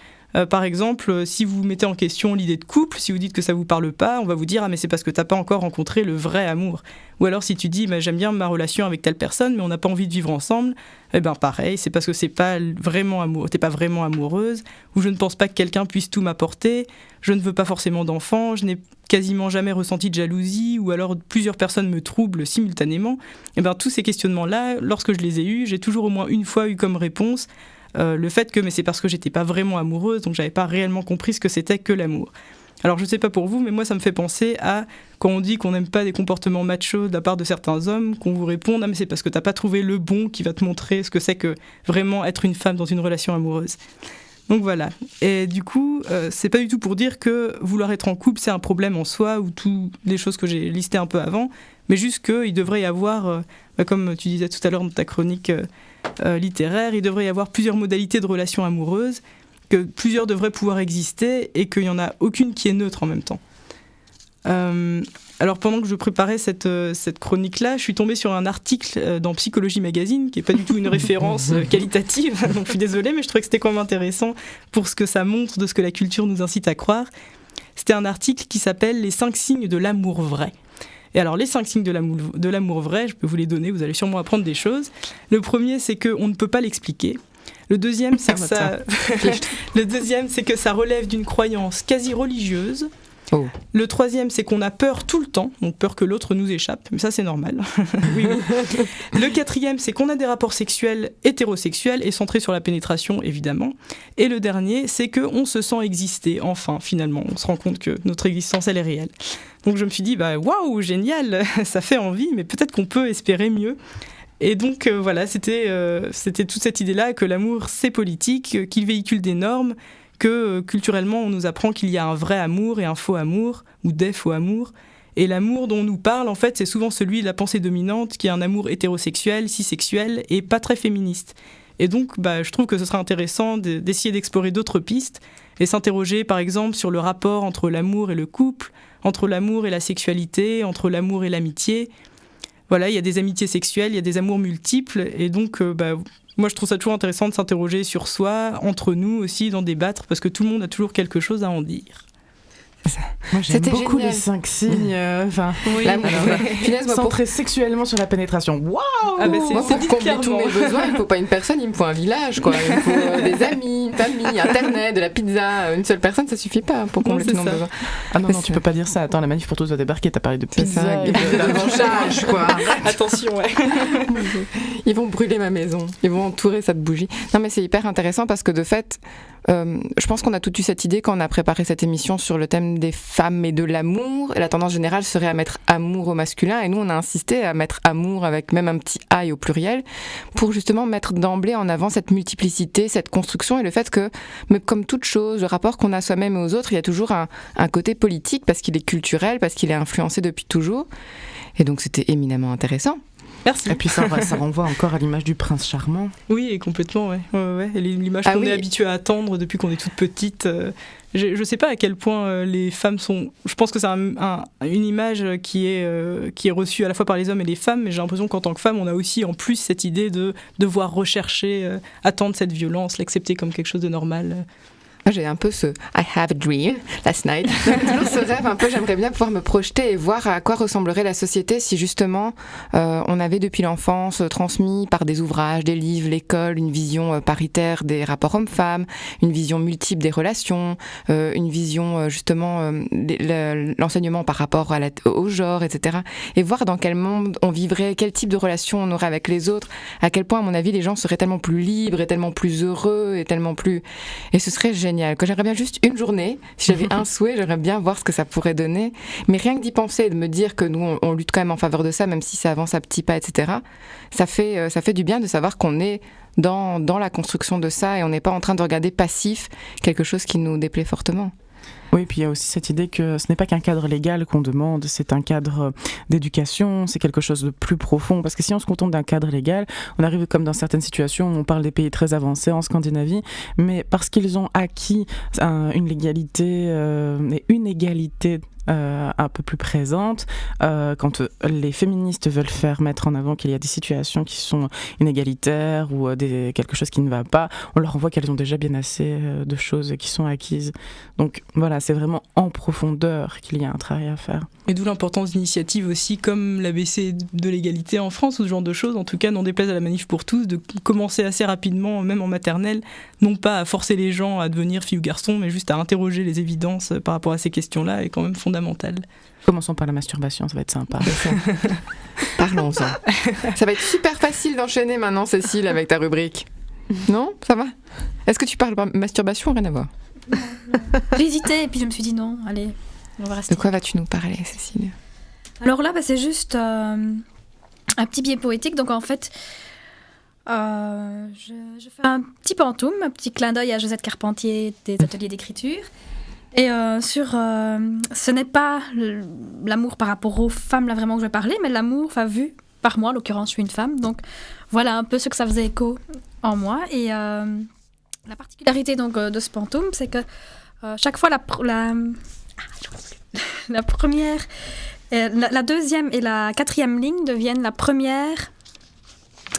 [SPEAKER 5] Par exemple, si vous mettez en question l'idée de couple, si vous dites que ça vous parle pas, on va vous dire « Ah mais c'est parce que t'as pas encore rencontré le vrai amour ». Ou alors si tu dis « J'aime bien ma relation avec telle personne, mais on n'a pas envie de vivre ensemble », eh ben pareil, c'est parce que c'est pas vraiment t'es pas vraiment amoureuse, ou je ne pense pas que quelqu'un puisse tout m'apporter, je ne veux pas forcément d'enfants, je n'ai quasiment jamais ressenti de jalousie, ou alors plusieurs personnes me troublent simultanément. Eh ben tous ces questionnements-là, lorsque je les ai eus, j'ai toujours au moins une fois eu comme réponse le fait que mais c'est parce que j'étais pas vraiment amoureuse, donc j'avais pas réellement compris ce que c'était que l'amour. Alors je sais pas pour vous, mais moi ça me fait penser à quand on dit qu'on n'aime pas des comportements machos de la part de certains hommes, qu'on vous réponde « Ah mais c'est parce que t'as pas trouvé le bon qui va te montrer ce que c'est que vraiment être une femme dans une relation amoureuse ». Donc voilà. Et du coup, c'est pas du tout pour dire que vouloir être en couple c'est un problème en soi, ou toutes les choses que j'ai listées un peu avant, mais juste qu'il devrait y avoir, comme tu disais tout à l'heure dans ta chronique littéraire, il devrait y avoir plusieurs modalités de relations amoureuses, que plusieurs devraient pouvoir exister et qu'il n'y en a aucune qui est neutre en même temps. Alors pendant que je préparais cette chronique-là, je suis tombée sur un article dans Psychologie Magazine, qui n'est pas du tout une référence qualitative, donc je suis désolée, mais je trouvais que c'était quand même intéressant pour ce que ça montre de ce que la culture nous incite à croire. C'était un article qui s'appelle « Les 5 signes de l'amour vrai ». Et alors les 5 signes de l'amour vrai, je peux vous les donner, vous allez sûrement apprendre des choses. Le premier, c'est qu'on ne peut pas l'expliquer. Le deuxième, c'est que ça relève d'une croyance quasi religieuse.
[SPEAKER 2] Oh.
[SPEAKER 5] Le troisième, c'est qu'on a peur tout le temps, donc peur que l'autre nous échappe, mais ça c'est normal. Oui. Le quatrième, c'est qu'on a des rapports sexuels hétérosexuels et centrés sur la pénétration, évidemment. Et le dernier, c'est qu'on se sent exister, enfin, finalement. On se rend compte que notre existence, elle est réelle. Donc je me suis dit, waouh, génial, ça fait envie, mais peut-être qu'on peut espérer mieux. Et donc voilà, c'était toute cette idée-là que l'amour, c'est politique, qu'il véhicule des normes, que culturellement, on nous apprend qu'il y a un vrai amour et un faux amour, ou des faux amours. Et l'amour dont on nous parle, en fait, c'est souvent celui de la pensée dominante, qui est un amour hétérosexuel, cisexuel, et pas très féministe. Et donc, je trouve que ce serait intéressant d'essayer d'explorer d'autres pistes, et s'interroger, par exemple, sur le rapport entre l'amour et le couple, entre l'amour et la sexualité, entre l'amour et l'amitié. Voilà, il y a des amitiés sexuelles, il y a des amours multiples, et donc... moi, je trouve ça toujours intéressant de s'interroger sur soi, entre nous aussi, d'en débattre, parce que tout le monde a toujours quelque chose à en dire.
[SPEAKER 3] Moi, j'aime
[SPEAKER 2] C'était
[SPEAKER 3] beaucoup
[SPEAKER 2] génial.
[SPEAKER 3] les 5 signes,
[SPEAKER 2] Finalement,
[SPEAKER 3] centrés sexuellement sur la pénétration. Waouh!
[SPEAKER 5] Ah
[SPEAKER 2] moi, pour combler tous
[SPEAKER 5] clairement.
[SPEAKER 2] mes besoins, il ne faut pas une personne, il me faut un village, quoi. Il me faut des amis, une famille, internet, de la pizza. Une seule personne, ça suffit pas pour combler tous nos besoins.
[SPEAKER 3] Ah non, tu peux pas dire ça. Attends, la manif pour tous va débarquer, t'as parlé de
[SPEAKER 2] C'est
[SPEAKER 3] pizza.
[SPEAKER 2] ça,
[SPEAKER 3] et
[SPEAKER 2] de la vengeance, quoi.
[SPEAKER 5] Attention, ouais.
[SPEAKER 2] Ils vont brûler ma maison, ils vont entourer ça de bougies. Non, mais c'est hyper intéressant parce que de fait, je pense qu'on a tout eu cette idée quand on a préparé cette émission sur le thème des femmes et de l'amour. Et la tendance générale serait à mettre amour au masculin. Et nous, on a insisté à mettre amour avec même un petit I au pluriel pour justement mettre d'emblée en avant cette multiplicité, cette construction et le fait que, mais comme toute chose, le rapport qu'on a à soi-même et aux autres, il y a toujours un côté politique parce qu'il est culturel, parce qu'il est influencé depuis toujours. Et donc, c'était éminemment intéressant.
[SPEAKER 5] Merci.
[SPEAKER 3] Et puis ça renvoie encore à l'image du prince charmant.
[SPEAKER 5] Oui, et complètement, ouais. Et l'image qu'on est habitué à attendre depuis qu'on est toute petite. Je sais pas à quel point les femmes sont... Je pense que c'est une image qui est reçue à la fois par les hommes et les femmes, mais j'ai l'impression qu'en tant que femme, on a aussi en plus cette idée de devoir rechercher, attendre cette violence, l'accepter comme quelque chose de normal.
[SPEAKER 2] J'ai un peu ce I have a dream last night. Toujours ce rêve un peu, j'aimerais bien pouvoir me projeter et voir à quoi ressemblerait la société si justement on avait depuis l'enfance transmis par des ouvrages, des livres, l'école, une vision paritaire des rapports hommes-femmes, une vision multiple des relations, une vision justement l'enseignement par rapport au genre, etc. Et voir dans quel monde on vivrait, quel type de relation on aurait avec les autres, à quel point à mon avis les gens seraient tellement plus libres et tellement plus heureux et tellement plus... Et ce serait génial. Que j'aimerais bien juste une journée, si j'avais un souhait, j'aimerais bien voir ce que ça pourrait donner. Mais rien que d'y penser et de me dire que nous, on lutte quand même en faveur de ça, même si ça avance à petits pas, etc., ça fait du bien de savoir qu'on est dans la construction de ça et on n'est pas en train de regarder passif quelque chose qui nous déplaît fortement.
[SPEAKER 3] Oui, puis il y a aussi cette idée que ce n'est pas qu'un cadre légal qu'on demande, c'est un cadre d'éducation, c'est quelque chose de plus profond. Parce que si on se contente d'un cadre légal, on arrive comme dans certaines situations où on parle des pays très avancés en Scandinavie, mais parce qu'ils ont acquis une légalité et une égalité un peu plus présente, quand les féministes veulent faire mettre en avant qu'il y a des situations qui sont inégalitaires ou quelque chose qui ne va pas, on leur envoie qu'elles ont déjà bien assez de choses qui sont acquises. Donc voilà, c'est vraiment en profondeur qu'il y a un travail à faire.
[SPEAKER 5] Et d'où l'importance d'initiatives aussi comme l'ABC de l'égalité en France ou ce genre de choses, en tout cas n'en déplaise à la Manif pour tous, de commencer assez rapidement, même en maternelle, non pas à forcer les gens à devenir filles ou garçons, mais juste à interroger les évidences par rapport à ces questions-là, est quand même fondamental.
[SPEAKER 3] Commençons par la masturbation, ça va être sympa.
[SPEAKER 2] Parlons-en. Ça va être super facile d'enchaîner maintenant, Cécile, avec ta rubrique. Non ? Ça va ? Est-ce que tu parles de masturbation ou rien à voir ?
[SPEAKER 1] J'ai hésité et puis je me suis dit non, allez, on va rester.
[SPEAKER 2] De quoi vas-tu nous parler, Cécile ?
[SPEAKER 1] Alors là, c'est juste un petit biais poétique. Donc en fait, je fais un petit pantoum, un petit clin d'œil à Josette Carpentier des ateliers d'écriture. Et ce n'est pas l'amour par rapport aux femmes là vraiment que je vais parler, mais l'amour vu par moi, en l'occurrence je suis une femme, donc voilà un peu ce que ça faisait écho en moi. Et la particularité donc de ce pantoum, c'est que chaque fois la première, la deuxième et la quatrième ligne deviennent la première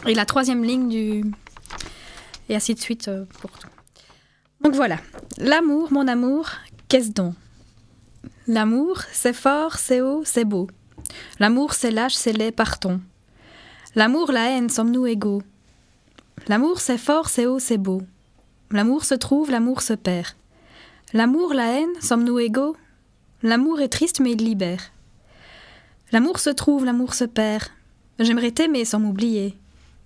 [SPEAKER 1] et la troisième ligne et ainsi de suite pour tout. Donc voilà, l'amour, mon amour, qu'est-ce donc ? L'amour, c'est fort, c'est haut, c'est beau. L'amour, c'est lâche, c'est laid, partons. L'amour, la haine, sommes-nous égaux ? L'amour, c'est fort, c'est haut, c'est beau. L'amour se trouve, l'amour se perd. L'amour, la haine, sommes-nous égaux ? L'amour est triste, mais il libère. L'amour se trouve, l'amour se perd. J'aimerais t'aimer sans m'oublier.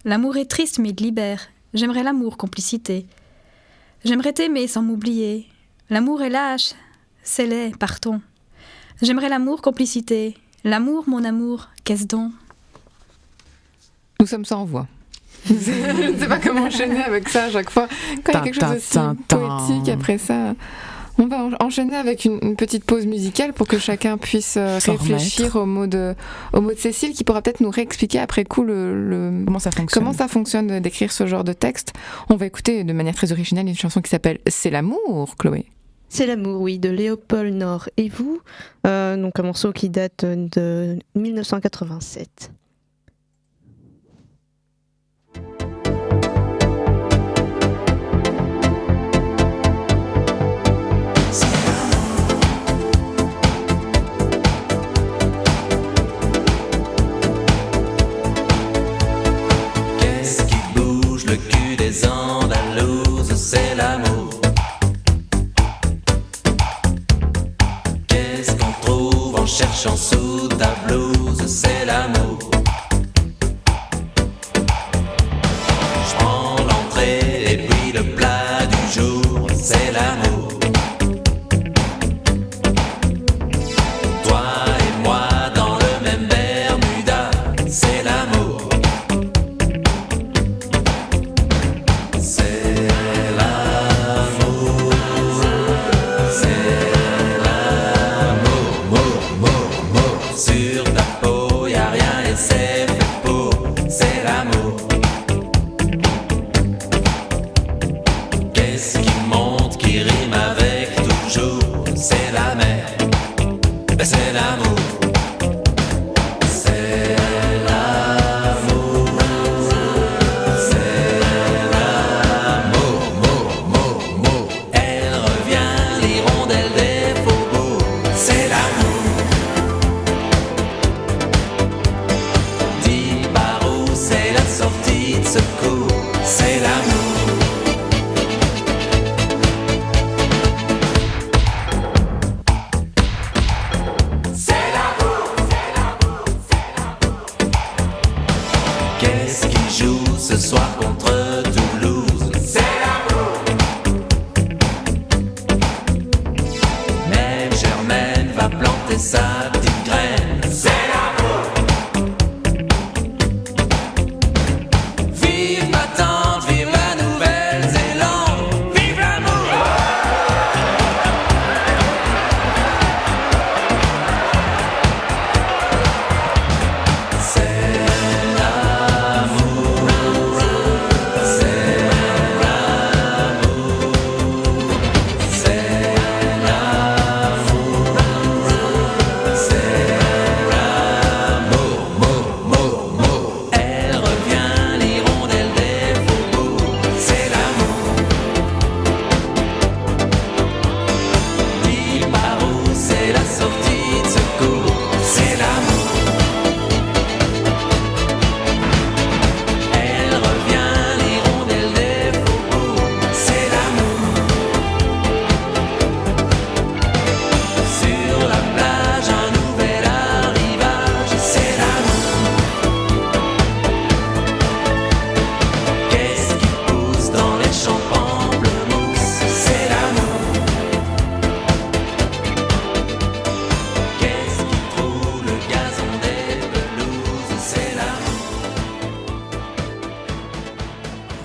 [SPEAKER 1] L'amour est triste, mais il libère. J'aimerais l'amour, complicité. J'aimerais t'aimer sans m'oublier. L'amour est lâche, c'est laid, partons. J'aimerais l'amour, complicité. L'amour, mon amour, qu'est-ce donc ?
[SPEAKER 2] Nous sommes sans voix. Je ne sais pas comment enchaîner avec ça à chaque fois. Quand il y a quelque chose aussi poétique après ça, on va enchaîner avec une petite pause musicale pour que chacun puisse réfléchir aux mots de Cécile, qui pourra peut-être nous réexpliquer après coup comment ça fonctionne d'écrire ce genre de texte. On va écouter de manière très originale une chanson qui s'appelle « C'est l'amour », Chloé.
[SPEAKER 6] C'est l'amour, oui, de Léopold Nord et vous, donc un morceau qui date de 1987.
[SPEAKER 7] Qu'est-ce qui bouge le cul des Andalouses ? C'est l'amour. Qu'est-ce qu'on trouve en cherchant sous ta blouse ? C'est l'amour. Je prends l'entrée et puis le plat du jour. C'est l'amour. Toi et moi dans le même Bermuda. C'est l'amour. C'est l'amour. C'est l'amour. Sur ta peau, y'a rien et c'est fait pour. C'est l'amour. Qu'est-ce qui monte, qui rime avec toujours? C'est la mer. C'est l'amour. C'est l'amour. C'est l'amour. Elle revient, l'hirondelle des faubourgs. C'est l'amour. Dis par où c'est la sortie de secours. C'est l'amour. Qu'est-ce qui joue ce soir contre Toulouse? C'est l'amour. Même Germaine va planter sa petite graine. C'est l'amour. Vive ma tante, vive la Nouvelle-Zélande, vive l'amour.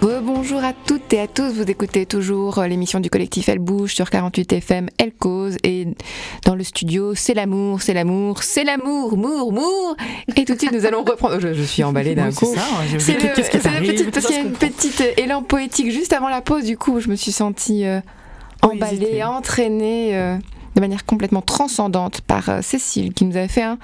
[SPEAKER 2] Bonjour à toutes et à tous, vous écoutez toujours l'émission du collectif Elle Bouge sur 48 FM, Elle Cause, et dans le studio, c'est l'amour, c'est l'amour, c'est l'amour, mour. Et tout de suite, nous allons reprendre. Je suis emballée d'un coup.
[SPEAKER 3] C'est ça, qu'est-ce qui t'arrive
[SPEAKER 2] parce qu'il y a une petite élan poétique juste avant la pause, du coup, je me suis sentie emballée, entraînée de manière complètement transcendante par Cécile, qui nous avait fait un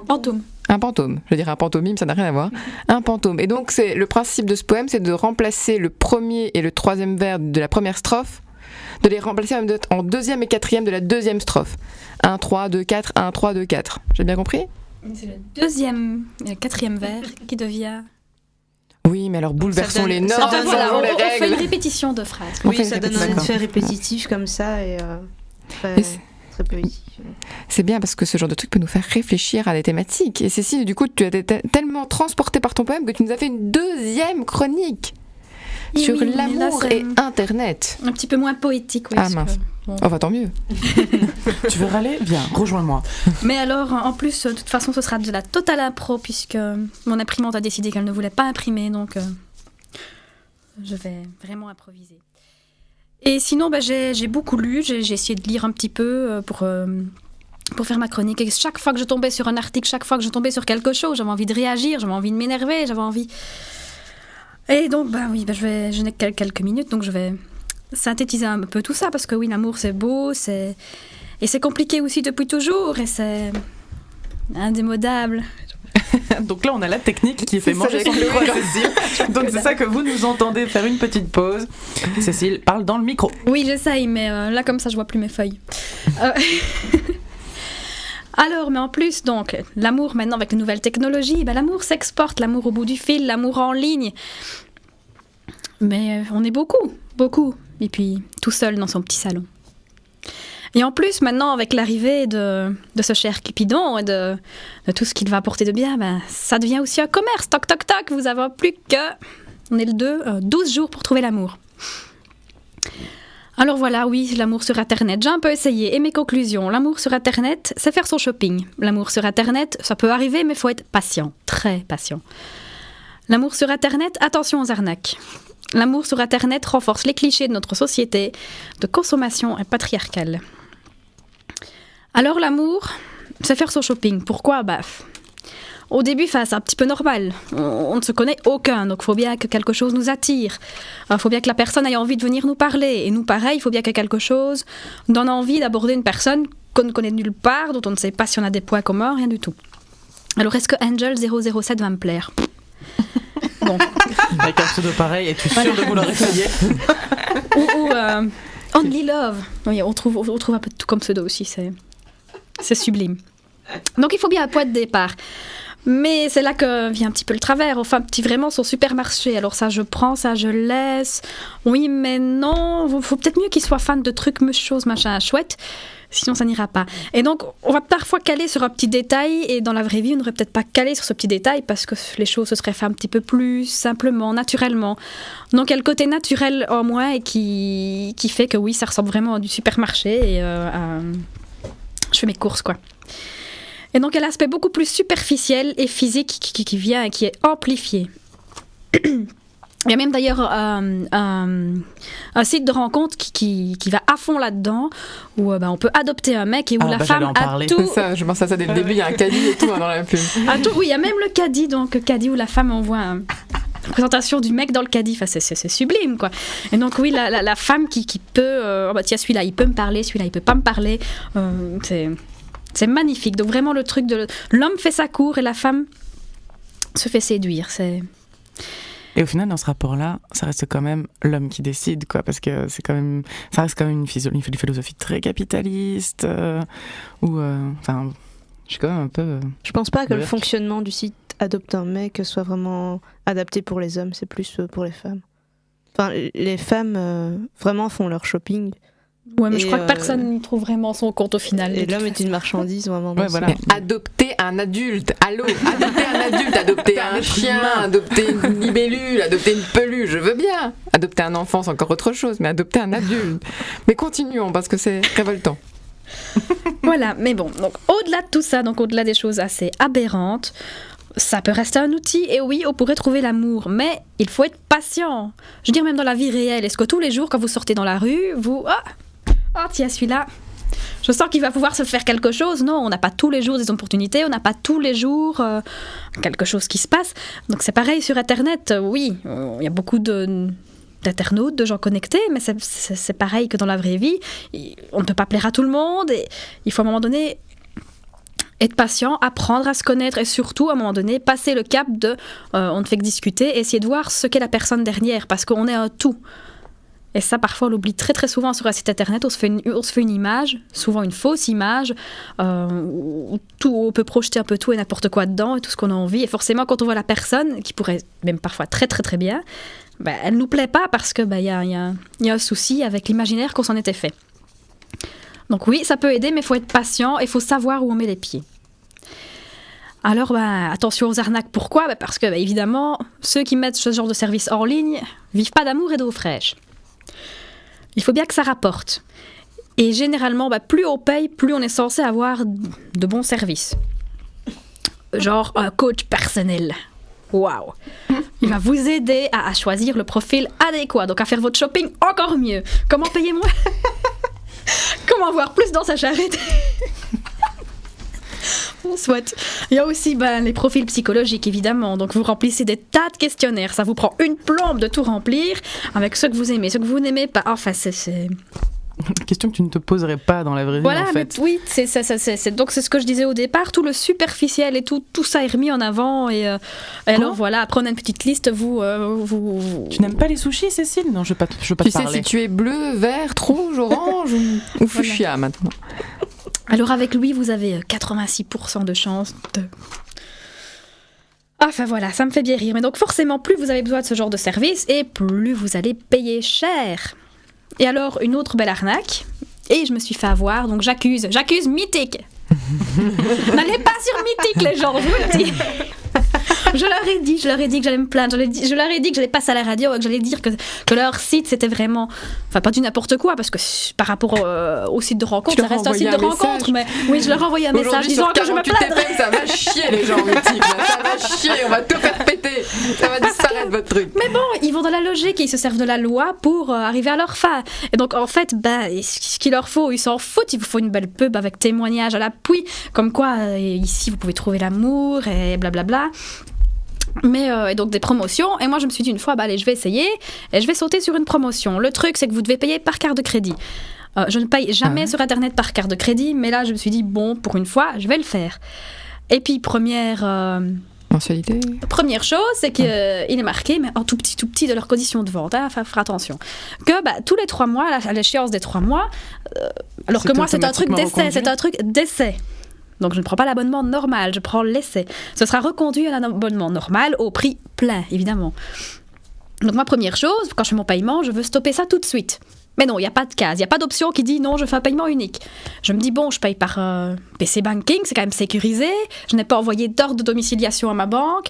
[SPEAKER 1] Pantôme.
[SPEAKER 2] Un pantôme, je dirais un pantomime, ça n'a rien à voir. Un pantôme. Et donc, le principe de ce poème, c'est de remplacer le premier et le troisième vers de la première strophe, de les remplacer en deuxième et quatrième de la deuxième strophe. 1, 3, 2, 4, 1, 3, 2, 4. J'ai bien compris ?
[SPEAKER 1] C'est le deuxième et le quatrième vers qui devient...
[SPEAKER 2] Oui, mais alors bouleversons les normes,
[SPEAKER 1] Enfin, voilà,
[SPEAKER 2] changeons les
[SPEAKER 1] on fait une
[SPEAKER 2] règles.
[SPEAKER 1] répétition de phrases.
[SPEAKER 6] Oui, ça donne un
[SPEAKER 3] D'accord.
[SPEAKER 6] effet répétitif comme ça et
[SPEAKER 2] Et c'est-
[SPEAKER 6] très poétique.
[SPEAKER 2] C'est bien parce que ce genre de truc peut nous faire réfléchir à des thématiques. Et Cécile, du coup, tu as été tellement transportée par ton poème que tu nous as fait une deuxième chronique
[SPEAKER 1] Oui,
[SPEAKER 2] sur
[SPEAKER 1] oui, mais là,
[SPEAKER 2] l'amour
[SPEAKER 1] c'est
[SPEAKER 2] et Internet.
[SPEAKER 1] un petit peu moins poétique. Oui,
[SPEAKER 2] Ah,
[SPEAKER 1] parce que-
[SPEAKER 2] mince.
[SPEAKER 1] bon.
[SPEAKER 2] Oh, bah tant mieux.
[SPEAKER 3] Tu veux râler ? Viens, rejoins-moi.
[SPEAKER 1] Mais alors, en plus, de toute façon, ce sera de la totale impro, puisque mon imprimante a décidé qu'elle ne voulait pas imprimer, donc je vais vraiment improviser. Et sinon, j'ai beaucoup lu, j'ai essayé de lire un petit peu pour faire ma chronique. Et chaque fois que je tombais sur un article, chaque fois que je tombais sur quelque chose, j'avais envie de réagir, j'avais envie de m'énerver, j'avais envie... Et donc, je n'ai que quelques minutes, donc je vais synthétiser un peu tout ça, parce que oui, l'amour, c'est beau, et c'est compliqué aussi depuis toujours, et c'est indémodable.
[SPEAKER 3] Donc là, on a la technique qui fait
[SPEAKER 2] C'est ça,
[SPEAKER 3] manger son
[SPEAKER 2] j'ai
[SPEAKER 3] micro à
[SPEAKER 2] cloué.
[SPEAKER 3] Cécile. Donc c'est ça que vous nous entendez faire une petite pause. Cécile parle dans le micro.
[SPEAKER 1] Oui, j'essaye, mais là, comme ça, je vois plus mes feuilles. Alors, mais en plus, donc, l'amour maintenant avec les nouvelles technologies, l'amour s'exporte, l'amour au bout du fil, l'amour en ligne. Mais on est beaucoup. Et puis, tout seul dans son petit salon. Et en plus, maintenant, avec l'arrivée de ce cher Cupidon et de tout ce qu'il va apporter de bien, ça devient aussi un commerce. Toc, toc, toc, vous avez plus que... On est le 12 jours pour trouver l'amour. Alors voilà, oui, l'amour sur Internet, j'ai un peu essayé. Et mes conclusions, l'amour sur Internet, c'est faire son shopping. L'amour sur Internet, ça peut arriver, mais il faut être patient, très patient. L'amour sur Internet, attention aux arnaques. L'amour sur Internet renforce les clichés de notre société de consommation patriarcale. Alors l'amour, c'est faire son shopping. Pourquoi ? Au début, c'est un petit peu normal. On ne se connaît aucun, donc il faut bien que quelque chose nous attire. Il faut bien que la personne ait envie de venir nous parler. Et nous, pareil, il faut bien que quelque chose donne envie d'aborder une personne qu'on ne connaît nulle part, dont on ne sait pas si on a des points communs, rien du tout. Alors, est-ce que Angel 007 va me plaire ? Bon.
[SPEAKER 3] Avec un pseudo pareil, es-tu sûre de vouloir essayer ?
[SPEAKER 1] Ou Only Love. Oui, on trouve un peu tout comme pseudo aussi, c'est sublime. Donc il faut bien un point de départ. Mais c'est là que vient un petit peu le travers. Enfin, vraiment son supermarché. Alors ça, je prends, ça, je laisse. Oui, mais non. Il faut peut-être mieux qu'il soit fan de trucs, choses, machin, chouette. Sinon, ça n'ira pas. Et donc, on va parfois caler sur un petit détail. Et dans la vraie vie, on n'aurait peut-être pas calé sur ce petit détail parce que les choses se seraient fait un petit peu plus simplement, naturellement. Donc, il y a le côté naturel en moi et qui fait que oui, ça ressemble vraiment à du supermarché. Et je fais mes courses, quoi. Et donc, il y a l'aspect beaucoup plus superficiel et physique qui vient et qui est amplifié. Il y a même d'ailleurs un site de rencontre qui va à fond là-dedans, où on peut adopter un mec et où la femme a tout...
[SPEAKER 2] C'est ça, je pense à ça dès le début, il y a un caddie et tout dans la pub.
[SPEAKER 1] Oui, il y a même le caddie, donc caddie où la femme envoie une présentation du mec dans le caddie. Enfin, c'est sublime, quoi. Et donc, oui, la femme qui peut... tiens, celui-là, il peut me parler, celui-là, il peut pas me parler. C'est magnifique. Donc vraiment le truc de l'homme fait sa cour et la femme se fait séduire.
[SPEAKER 3] Et au final, dans ce rapport-là, ça reste quand même l'homme qui décide, quoi, parce que ça reste quand même une philosophie très capitaliste, enfin, je suis quand même un peu...
[SPEAKER 6] Je pense pas que le fonctionnement du site Adopte un mec soit vraiment adapté pour les hommes, c'est plus pour les femmes. Enfin, les femmes vraiment font leur shopping.
[SPEAKER 1] Ouais, mais je crois que personne n'y trouve vraiment son compte au final.
[SPEAKER 6] Et l'homme est une marchandise vraiment.
[SPEAKER 3] Ouais, voilà.
[SPEAKER 2] Adopter un adulte, allô, adopter un adulte, adopter un chien, adopter une libellule, adopter une peluche, je veux bien. Adopter un enfant, c'est encore autre chose, mais adopter un adulte. Mais continuons, parce que c'est révoltant.
[SPEAKER 1] Voilà, mais bon, donc au-delà de tout ça, donc au-delà des choses assez aberrantes, ça peut rester un outil, et oui, on pourrait trouver l'amour, mais il faut être patient. Je veux dire, même dans la vie réelle, est-ce que tous les jours, quand vous sortez dans la rue, vous... Ah, tiens, celui-là, je sens qu'il va pouvoir se faire quelque chose. Non, on n'a pas tous les jours des opportunités, on n'a pas tous les jours quelque chose qui se passe. Donc c'est pareil sur Internet, oui, il y a beaucoup d'internautes, de gens connectés, mais c'est pareil que dans la vraie vie. On ne peut pas plaire à tout le monde, et il faut à un moment donné... être patient, apprendre à se connaître et surtout, à un moment donné, passer le cap de on ne fait que discuter et essayer de voir ce qu'est la personne derrière parce qu'on est un tout. Et ça, parfois, on l'oublie très très souvent sur un site internet. On se fait une image, souvent une fausse image, où on peut projeter un peu tout et n'importe quoi dedans et tout ce qu'on a envie. Et forcément, quand on voit la personne, qui pourrait même parfois très très très bien, elle ne nous plaît pas parce qu'il y a un souci avec l'imaginaire qu'on s'en était fait. Donc oui, ça peut aider, mais il faut être patient et il faut savoir où on met les pieds. Alors, attention aux arnaques. Pourquoi ? Parce que, évidemment, ceux qui mettent ce genre de service hors ligne vivent pas d'amour et d'eau fraîche. Il faut bien que ça rapporte. Et généralement, plus on paye, plus on est censé avoir de bons services. Genre un coach personnel. Waouh! Il va vous aider à choisir le profil adéquat, donc à faire votre shopping encore mieux. Comment payer moins ? Comment avoir plus dans sa charrette? Soit. Il y a aussi les profils psychologiques, évidemment. Donc, vous remplissez des tas de questionnaires. Ça vous prend une plombe de tout remplir avec ce que vous aimez, ce que vous n'aimez pas. Enfin, c'est...
[SPEAKER 3] Question que tu ne te poserais pas dans la vraie vie, en fait.
[SPEAKER 1] Oui, donc c'est ce que je disais au départ. Tout le superficiel et tout ça est remis en avant. Et alors, voilà, après, on a une petite liste. Vous...
[SPEAKER 3] Tu n'aimes pas les sushis, Cécile? Non, je veux pas te parler.
[SPEAKER 2] Tu sais si tu es bleu, vert, rouge, orange ou fuchsia maintenant.
[SPEAKER 1] Alors, avec lui, vous avez 86% de chance de... Enfin voilà, ça me fait bien rire. Mais donc forcément, plus vous avez besoin de ce genre de service et plus vous allez payer cher. Et alors, une autre belle arnaque. Et je me suis fait avoir, donc j'accuse Mythique. N'allez pas sur Mythique, les gens, je vous le dis. Je leur ai dit que j'allais me plaindre, je leur ai dit que j'allais passer à la radio et que j'allais dire que leur site c'était vraiment, enfin pas du n'importe quoi, parce que par rapport au site de rencontre, ça reste un site de rencontre, mais oui, je leur ai envoyé un message disant que je me plaindrais.
[SPEAKER 2] Ça va chier les gens Mythique, ça va chier, on va tout faire péter, ça va disparaître votre truc.
[SPEAKER 1] Mais bon, ils vont dans la logique et ils se servent de la loi pour arriver à leur fin. Et donc en fait, ce qu'il leur faut, ils s'en foutent, il vous faut une belle pub avec témoignages à l'appui, comme quoi ici vous pouvez trouver l'amour et blablabla. Mais et donc des promotions, et moi je me suis dit une fois allez, je vais essayer et je vais sauter sur une promotion. Le truc c'est que vous devez payer par carte de crédit. Je ne paye jamais sur internet par carte de crédit, mais là je me suis dit bon, pour une fois je vais le faire. Et puis première chose, c'est qu'il est marqué, mais en tout petit de leurs conditions de vente, faire attention, que tous les 3 mois, à l'échéance des 3 mois, alors que moi c'est un truc d'essai, donc je ne prends pas l'abonnement normal, je prends l'essai. Ce sera reconduit à l'abonnement normal au prix plein, évidemment. Donc ma première chose, quand je fais mon paiement, je veux stopper ça tout de suite. Mais non, il n'y a pas de case, il n'y a pas d'option qui dit non, je fais un paiement unique. Je me dis bon, je paye par PC Banking, c'est quand même sécurisé, je n'ai pas envoyé d'ordre de domiciliation à ma banque.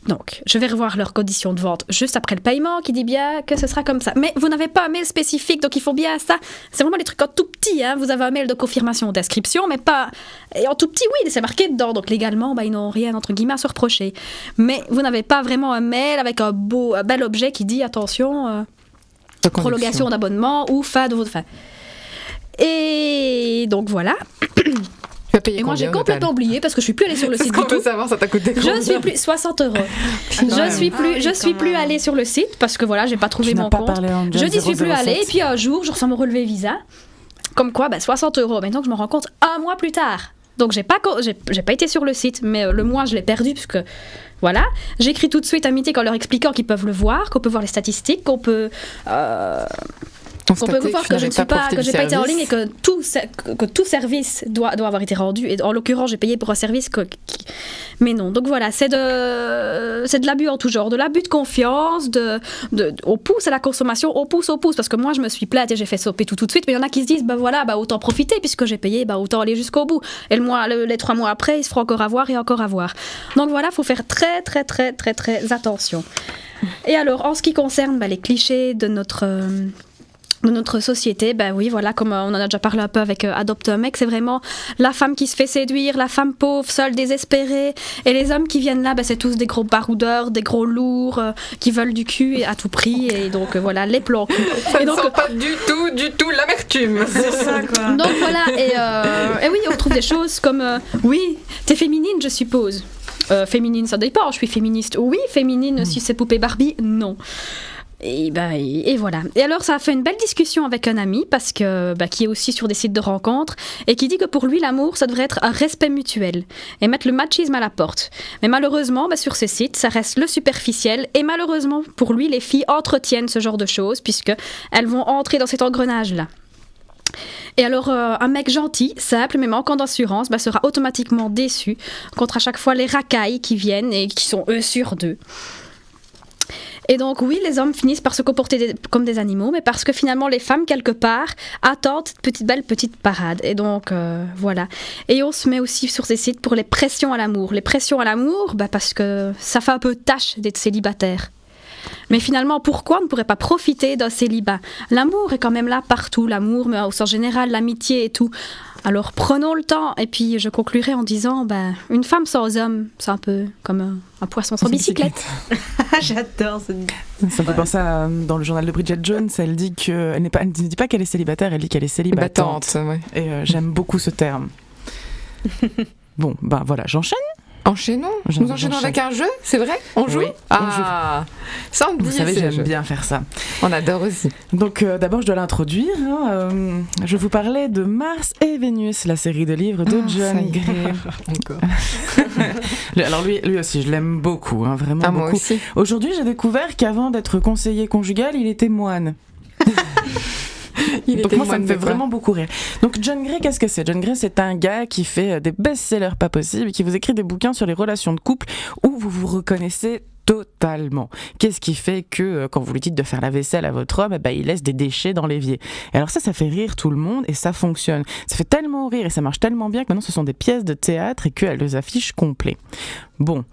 [SPEAKER 1] Donc, je vais revoir leurs conditions de vente juste après le paiement qui dit bien que ce sera comme ça. Mais vous n'avez pas un mail spécifique, donc il faut bien ça. C'est vraiment les trucs en tout petit, hein. Vous avez un mail de confirmation d'inscription, mais pas... Et en tout petit, oui, c'est marqué dedans. Donc légalement, ils n'ont rien, entre guillemets, à se reprocher. Mais vous n'avez pas vraiment un mail avec un bel objet qui dit, attention, prolongation d'abonnement ou fin de votre fin. Et donc voilà.
[SPEAKER 2] Et
[SPEAKER 1] moi j'ai complètement oublié parce que je suis plus allée sur le site du tout.
[SPEAKER 2] Savoir, ça t'a coûté combien ?
[SPEAKER 1] Je suis plus 60 €. Je suis plus allée sur le site parce que voilà, j'ai pas trouvé mon compte. Je n'y suis plus allée et puis un jour, je reçois mon relevé Visa. Comme quoi, 60 €. Maintenant que je me rends compte, un mois plus tard. Donc j'ai pas été sur le site, mais le mois je l'ai perdu puisque voilà. J'écris tout de suite à Mythique en leur expliquant qu'ils peuvent le voir, qu'on peut voir les statistiques, qu'on peut voir que j'ai pas été en ligne et que tout service doit avoir été rendu. Et en l'occurrence, j'ai payé pour un service mais non. Donc voilà, c'est de l'abus en tout genre, de l'abus de confiance, on pousse à la consommation, on pousse, parce que moi je me suis plainte et j'ai fait stopper tout de suite, mais il y en a qui se disent autant profiter puisque j'ai payé, autant aller jusqu'au bout. Et les 3 mois après, il se fera encore avoir et encore avoir. Donc voilà, il faut faire très très très très très attention. Et alors, en ce qui concerne les clichés de notre de notre société, ben oui, voilà, comme on en a déjà parlé un peu avec Adopte un mec, c'est vraiment la femme qui se fait séduire, la femme pauvre, seule, désespérée, et les hommes qui viennent là, ben c'est tous des gros baroudeurs, des gros lourds, qui veulent du cul et à tout prix, et donc voilà, les plans cul.
[SPEAKER 2] Ça
[SPEAKER 1] Et
[SPEAKER 2] ne
[SPEAKER 1] donc,
[SPEAKER 2] sent pas du tout l'amertume.
[SPEAKER 5] C'est ça, quoi.
[SPEAKER 1] donc voilà, et oui, on retrouve des choses comme oui, t'es féminine, je suppose. Féminine, ça dépend, je suis féministe. Oui, féminine, si c'est poupée Barbie, non. Et voilà. Et alors, ça a fait une belle discussion avec un ami, parce que qui est aussi sur des sites de rencontres, et qui dit que pour lui, l'amour, ça devrait être un respect mutuel, et mettre le machisme à la porte. Mais malheureusement, sur ces sites, ça reste le superficiel, et malheureusement, pour lui, les filles entretiennent ce genre de choses, puisqu'elles vont entrer dans cet engrenage-là. Et alors, un mec gentil, simple, mais manquant d'assurance, sera automatiquement déçu contre à chaque fois les racailles qui viennent et qui sont eux sur deux. Et donc oui, les hommes finissent par se comporter comme des animaux, mais parce que finalement les femmes, quelque part, attendent cette belle petite parade. Et donc voilà. Et on se met aussi sur ces sites pour les pressions à l'amour. Les pressions à l'amour, parce que ça fait un peu tâche d'être célibataire. Mais finalement, pourquoi on ne pourrait pas profiter d'un célibat ? L'amour est quand même là partout, l'amour, mais au sens général, l'amitié et tout. Alors prenons le temps, et puis je conclurai en disant, une femme sans homme, c'est un peu comme un poisson sans bicyclette.
[SPEAKER 6] J'adore ce...
[SPEAKER 3] Ça me fait penser à, dans le journal de Bridget Jones, elle dit elle ne dit pas qu'elle est célibataire, elle dit qu'elle est célibatante.
[SPEAKER 2] Ouais.
[SPEAKER 3] Et j'aime beaucoup ce terme. Bon, voilà, j'enchaîne.
[SPEAKER 2] Enchaînons. Nous enchaînons avec un jeu, c'est vrai ? On joue ?
[SPEAKER 3] Oui,
[SPEAKER 2] Ah, Sandy,
[SPEAKER 3] vous savez,
[SPEAKER 2] c'est le
[SPEAKER 3] j'aime
[SPEAKER 2] jeu.
[SPEAKER 3] bien faire ça.
[SPEAKER 2] On adore aussi.
[SPEAKER 3] Donc d'abord, je dois l'introduire. Je vous parlais de Mars et Vénus, la série de livres de John Gray.
[SPEAKER 5] Encore.
[SPEAKER 3] Alors lui aussi, je l'aime beaucoup, vraiment beaucoup.
[SPEAKER 2] Moi aussi.
[SPEAKER 3] Aujourd'hui, j'ai découvert qu'avant d'être conseiller conjugal, il était moine. Donc moi, ça me fait vraiment beaucoup rire. Donc John Gray, qu'est-ce que c'est ? John Gray, c'est un gars qui fait des best-sellers pas possibles, qui vous écrit des bouquins sur les relations de couple où vous vous reconnaissez totalement. Qu'est-ce qui fait que quand vous lui dites de faire la vaisselle à votre homme, il laisse des déchets dans l'évier. Et alors ça fait rire tout le monde et ça fonctionne. Ça fait tellement rire et ça marche tellement bien que maintenant ce sont des pièces de théâtre et qu'elles les affichent complets. Bon,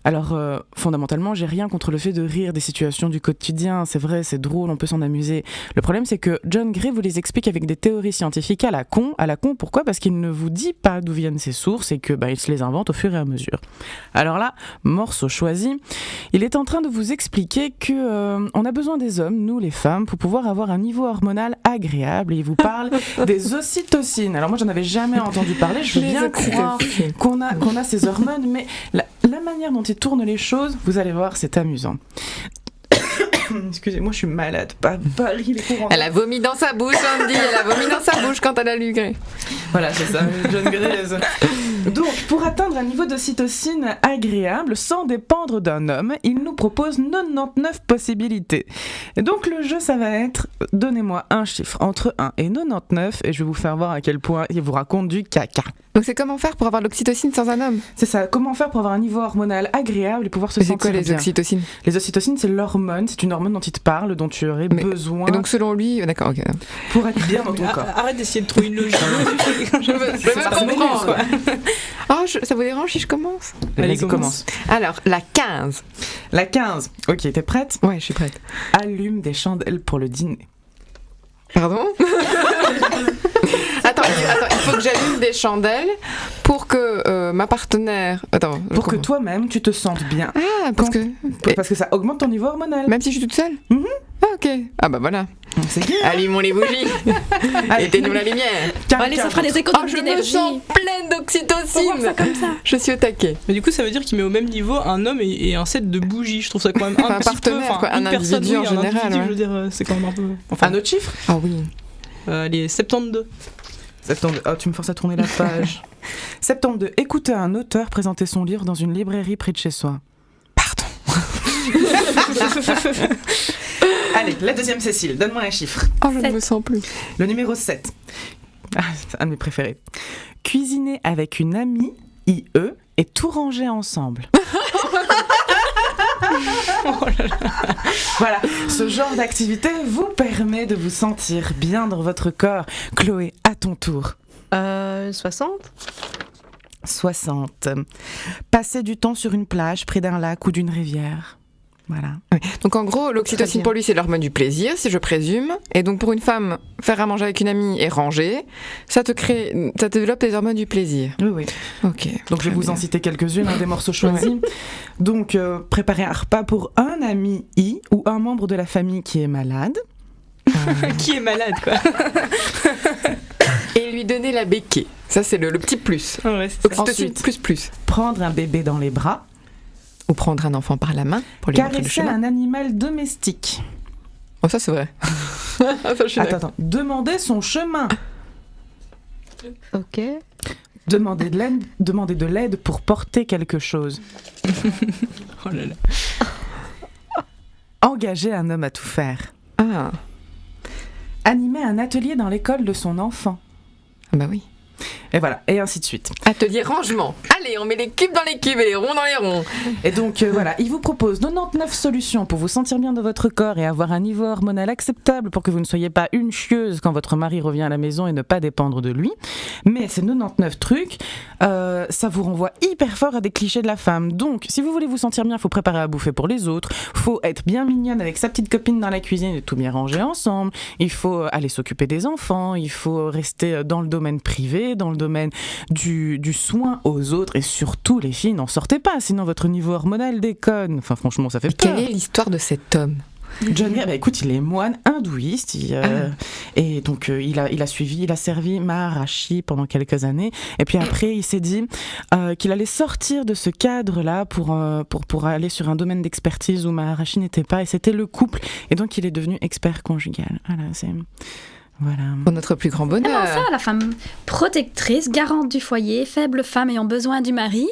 [SPEAKER 3] alors fondamentalement, j'ai rien contre le fait de rire des situations du quotidien. C'est vrai, c'est drôle, on peut s'en amuser. Le problème, c'est que John Gray vous les explique avec des théories scientifiques à la con. Pourquoi ? Parce qu'il ne vous dit pas d'où viennent ses sources et que il se les invente au fur et à mesure. Alors là, morceau choisi. Il est en train de vous expliquer que on a besoin des hommes, nous les femmes, pour pouvoir avoir un niveau hormonal agréable. Et il vous parle des ocytocines. Alors moi, j'en avais jamais entendu parler. Je veux bien croire qu'on a ces hormones, mais la manière dont il tourne les choses, vous allez voir, c'est amusant. Excusez-moi, je suis malade. Paris, les courants.
[SPEAKER 2] Elle a vomi dans sa bouche, Andy. Elle a vomi dans sa bouche quand elle a lu Gray.
[SPEAKER 3] Voilà, c'est ça, John Gray. Donc, pour atteindre un niveau d'ocytocine agréable, sans dépendre d'un homme, il nous propose 99 possibilités. Et donc, le jeu, ça va être, donnez-moi un chiffre entre 1 et 99, et je vais vous faire voir à quel point il vous raconte du caca.
[SPEAKER 2] Donc c'est comment faire pour avoir l'oxytocine sans un homme ?
[SPEAKER 3] C'est ça, comment faire pour avoir un niveau hormonal agréable et pouvoir se
[SPEAKER 2] C'est
[SPEAKER 3] sentir
[SPEAKER 2] quoi les
[SPEAKER 3] bien.
[SPEAKER 2] oxytocines ?
[SPEAKER 3] Les ocytocines, c'est l'hormone, c'est une hormone dont il te parle, dont tu aurais besoin
[SPEAKER 2] Et donc selon lui, d'accord, ok.
[SPEAKER 3] pour être bien dans ton corps.
[SPEAKER 5] Arrête d'essayer de trouver une logique.
[SPEAKER 2] Je veux comprendre. Oh, ça vous dérange si je commence ?
[SPEAKER 3] Allez,
[SPEAKER 5] Vas-y,
[SPEAKER 3] commence.
[SPEAKER 2] Alors, la 15.
[SPEAKER 3] La 15. Ok, t'es prête ?
[SPEAKER 2] Ouais, je suis prête.
[SPEAKER 3] Allume des chandelles pour le dîner.
[SPEAKER 2] Pardon ? Attends, il faut que j'allume des chandelles pour que ma partenaire... Attends.
[SPEAKER 3] Pour que toi-même, tu te sentes bien.
[SPEAKER 2] Ah, parce que...
[SPEAKER 3] Parce que ça augmente ton niveau hormonal.
[SPEAKER 2] Même si je suis toute seule ? Ah, ok. Ah bah voilà.
[SPEAKER 3] C'est bien.
[SPEAKER 2] Allumons les bougies. Éteignons la lumière.
[SPEAKER 1] Allez, ça fera des économies
[SPEAKER 2] Je me
[SPEAKER 1] d'énergie.
[SPEAKER 2] sens pleine d'oxytocine.
[SPEAKER 1] Comme ça.
[SPEAKER 2] Je suis au taquet.
[SPEAKER 5] Mais du coup, ça veut dire qu'il met au même niveau un homme et un set de bougies. Je trouve ça quand même un petit
[SPEAKER 2] partenaire,
[SPEAKER 5] peu...
[SPEAKER 2] quoi, un
[SPEAKER 5] une personne,
[SPEAKER 2] individu en
[SPEAKER 5] un
[SPEAKER 2] général,
[SPEAKER 5] individu,
[SPEAKER 2] ouais.
[SPEAKER 5] je veux dire, c'est quand même un peu...
[SPEAKER 3] Un autre chiffre ?
[SPEAKER 2] Ah oui.
[SPEAKER 5] Les 72.
[SPEAKER 3] 72. Oh, tu me forces à tourner la page. 72. Écouter un auteur présenter son livre dans une librairie près de chez soi. Pardon. Allez, la deuxième Cécile, donne-moi un chiffre.
[SPEAKER 2] Oh, je ne me sens plus.
[SPEAKER 3] Le numéro 7. Ah, c'est un de mes préférés. Cuisiner avec une amie, IE, et tout ranger ensemble. Voilà, ce genre d'activité vous permet de vous sentir bien dans votre corps. Chloé, à ton tour.
[SPEAKER 6] 60
[SPEAKER 3] 60. Passer du temps sur une plage près d'un lac ou d'une rivière. Voilà.
[SPEAKER 2] Ouais. Donc en gros, l'oxytocine
[SPEAKER 6] bien.
[SPEAKER 2] pour lui, c'est l'hormone du plaisir, si je présume. Et donc pour une femme, faire à manger avec une amie et ranger, ça développe les hormones du plaisir.
[SPEAKER 3] Oui, oui.
[SPEAKER 2] Ok.
[SPEAKER 3] Donc je vais
[SPEAKER 2] Très
[SPEAKER 3] vous en
[SPEAKER 2] bien.
[SPEAKER 3] citer quelques-unes, des morceaux choisis. Donc préparer un repas pour un ami I ou un membre de la famille qui est malade.
[SPEAKER 5] Qui est malade, quoi.
[SPEAKER 2] Et lui donner la béquée. Ça, c'est le petit plus.
[SPEAKER 5] Ouais, c'est ça.
[SPEAKER 2] Oxytocine
[SPEAKER 3] Ensuite.
[SPEAKER 2] plus.
[SPEAKER 3] Prendre un bébé dans les bras.
[SPEAKER 2] Ou prendre un enfant par la main pour lui montrer le
[SPEAKER 3] Caresser
[SPEAKER 2] chemin.
[SPEAKER 3] un animal domestique.
[SPEAKER 2] Oh, ça, c'est vrai. Ça, je suis d'accord.
[SPEAKER 3] Attends. Demander son chemin.
[SPEAKER 6] Ok.
[SPEAKER 3] Demander de l'aide pour porter quelque chose.
[SPEAKER 5] Oh là là.
[SPEAKER 3] Engager un homme à tout faire.
[SPEAKER 2] Ah,
[SPEAKER 3] Animer un atelier dans l'école de son enfant.
[SPEAKER 2] bah oui.
[SPEAKER 3] Et voilà, et ainsi de suite.
[SPEAKER 2] Atelier rangement. Allez, on met les cubes dans les cubes et les ronds dans les ronds.
[SPEAKER 3] Et donc voilà, il vous propose 99 solutions pour vous sentir bien dans votre corps et avoir un niveau hormonal acceptable pour que vous ne soyez pas une chieuse quand votre mari revient à la maison et ne pas dépendre de lui. Mais ces 99 trucs, ça vous renvoie hyper fort à des clichés de la femme. Donc, si vous voulez vous sentir bien, il faut préparer à bouffer pour les autres, faut être bien mignonne avec sa petite copine dans la cuisine et tout bien ranger ensemble, il faut aller s'occuper des enfants, il faut rester dans le domaine privé, dans le domaine du soin aux autres, et surtout les filles, n'en sortez pas, sinon votre niveau hormonal déconne. Enfin franchement, ça fait peur.
[SPEAKER 2] Quelle est l'histoire de cet homme?
[SPEAKER 3] John Gray, écoute, il est moine hindouiste, et donc il a servi Maharishi pendant quelques années, et puis après il s'est dit qu'il allait sortir de ce cadre-là pour aller sur un domaine d'expertise où Maharishi n'était pas, et c'était le couple, et donc il est devenu expert conjugal. Voilà.
[SPEAKER 2] Pour notre plus grand
[SPEAKER 1] Comment
[SPEAKER 2] bonheur.
[SPEAKER 1] ça, la femme protectrice, garante du foyer, faible femme ayant besoin du mari.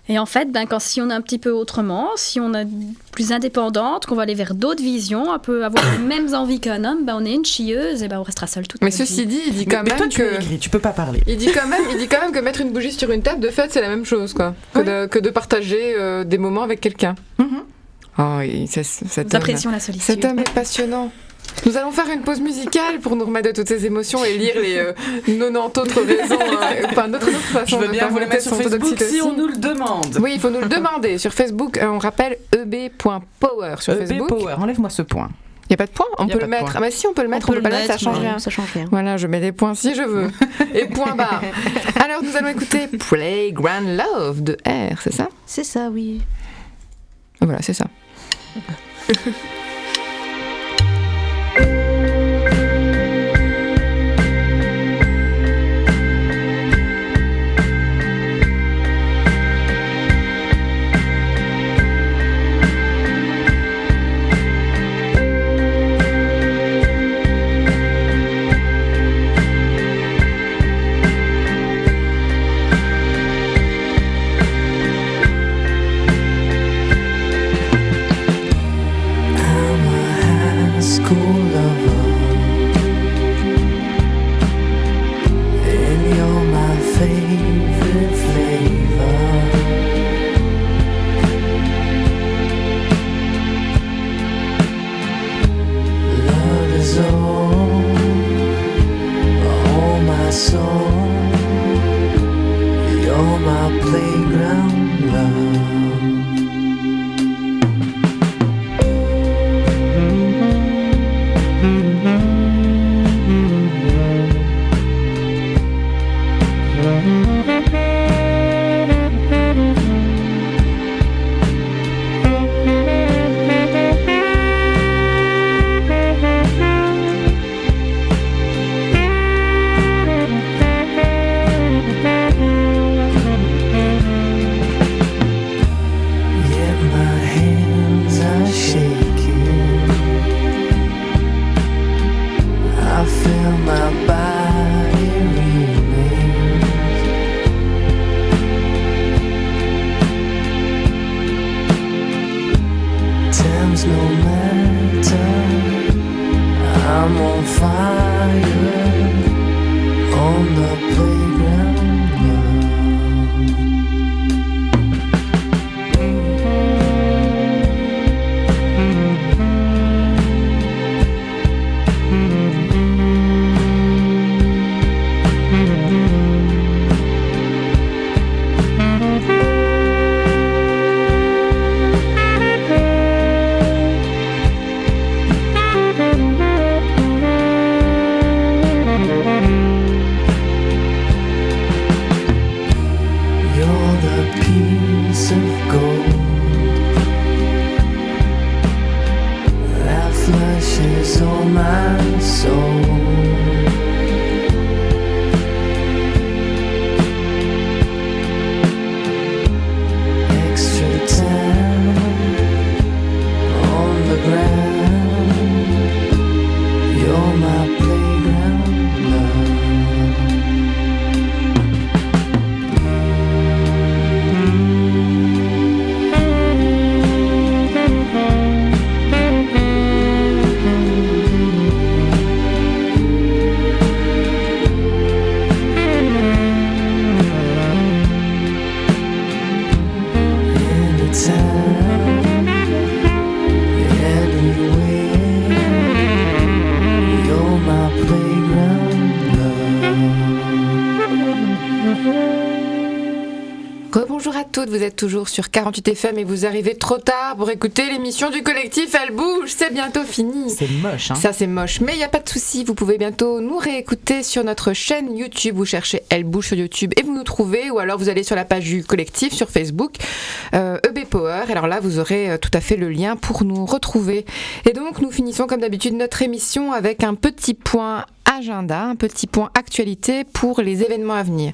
[SPEAKER 1] Et en fait, si on est un petit peu autrement, si on est plus indépendante, qu'on va aller vers d'autres visions, un peu avoir les mêmes envies qu'un homme, on est une chieuse et on restera seule toute
[SPEAKER 2] Mais
[SPEAKER 1] notre
[SPEAKER 2] ceci
[SPEAKER 1] vie.
[SPEAKER 2] dit, il dit quand
[SPEAKER 3] Mais toi,
[SPEAKER 2] même
[SPEAKER 3] tu es
[SPEAKER 2] que...
[SPEAKER 3] aigri, tu peux pas parler.
[SPEAKER 2] Il dit quand même que mettre une bougie sur une table, de fait, c'est la même chose, quoi. Que de partager des moments avec quelqu'un. Oh,
[SPEAKER 1] Nous apprécions la solitude.
[SPEAKER 2] cet homme est passionnant. Nous allons faire une pause musicale pour nous remettre de toutes ces émotions et lire les 90 autres raisons, d'autres
[SPEAKER 3] Je
[SPEAKER 2] façons
[SPEAKER 3] veux
[SPEAKER 2] de
[SPEAKER 3] bien
[SPEAKER 2] faire
[SPEAKER 3] vous le mettre
[SPEAKER 2] remettre
[SPEAKER 3] sur
[SPEAKER 2] son taux
[SPEAKER 3] Facebook si
[SPEAKER 2] d'oxytocine.
[SPEAKER 3] on nous le demande.
[SPEAKER 2] Oui, il faut nous le demander. Sur Facebook, on rappelle eb.power sur Facebook.
[SPEAKER 3] Power, enlève-moi ce point.
[SPEAKER 2] Il n'y a pas de point. On
[SPEAKER 3] Y a
[SPEAKER 2] peut
[SPEAKER 3] pas
[SPEAKER 2] le
[SPEAKER 3] de
[SPEAKER 2] mettre.
[SPEAKER 3] point.
[SPEAKER 2] Ah bah si, on peut le mettre, on peut pas le mettre, ça change
[SPEAKER 6] mais
[SPEAKER 2] rien.
[SPEAKER 6] Ça change rien.
[SPEAKER 2] Voilà, je mets des points si je veux. Et point barre. Alors, nous allons écouter Playground Love de R, c'est ça?
[SPEAKER 6] C'est ça, oui.
[SPEAKER 2] Voilà, c'est ça.
[SPEAKER 8] 'tis all my soul. Extra time on the ground. You're my playground love.
[SPEAKER 2] Bonjour à toutes, vous êtes toujours sur 48 FM et vous arrivez trop tard pour écouter l'émission du collectif Elle Bouge, c'est bientôt fini.
[SPEAKER 3] C'est moche, hein.
[SPEAKER 2] Ça c'est moche, mais il n'y a pas de souci, vous pouvez bientôt nous réécouter sur notre chaîne YouTube, vous cherchez Elle Bouge sur YouTube et vous nous trouvez, ou alors vous allez sur la page du collectif sur Facebook, EB Power, et alors là vous aurez tout à fait le lien pour nous retrouver. Et donc nous finissons comme d'habitude notre émission avec un petit point agenda, un petit point actualité pour les événements à venir.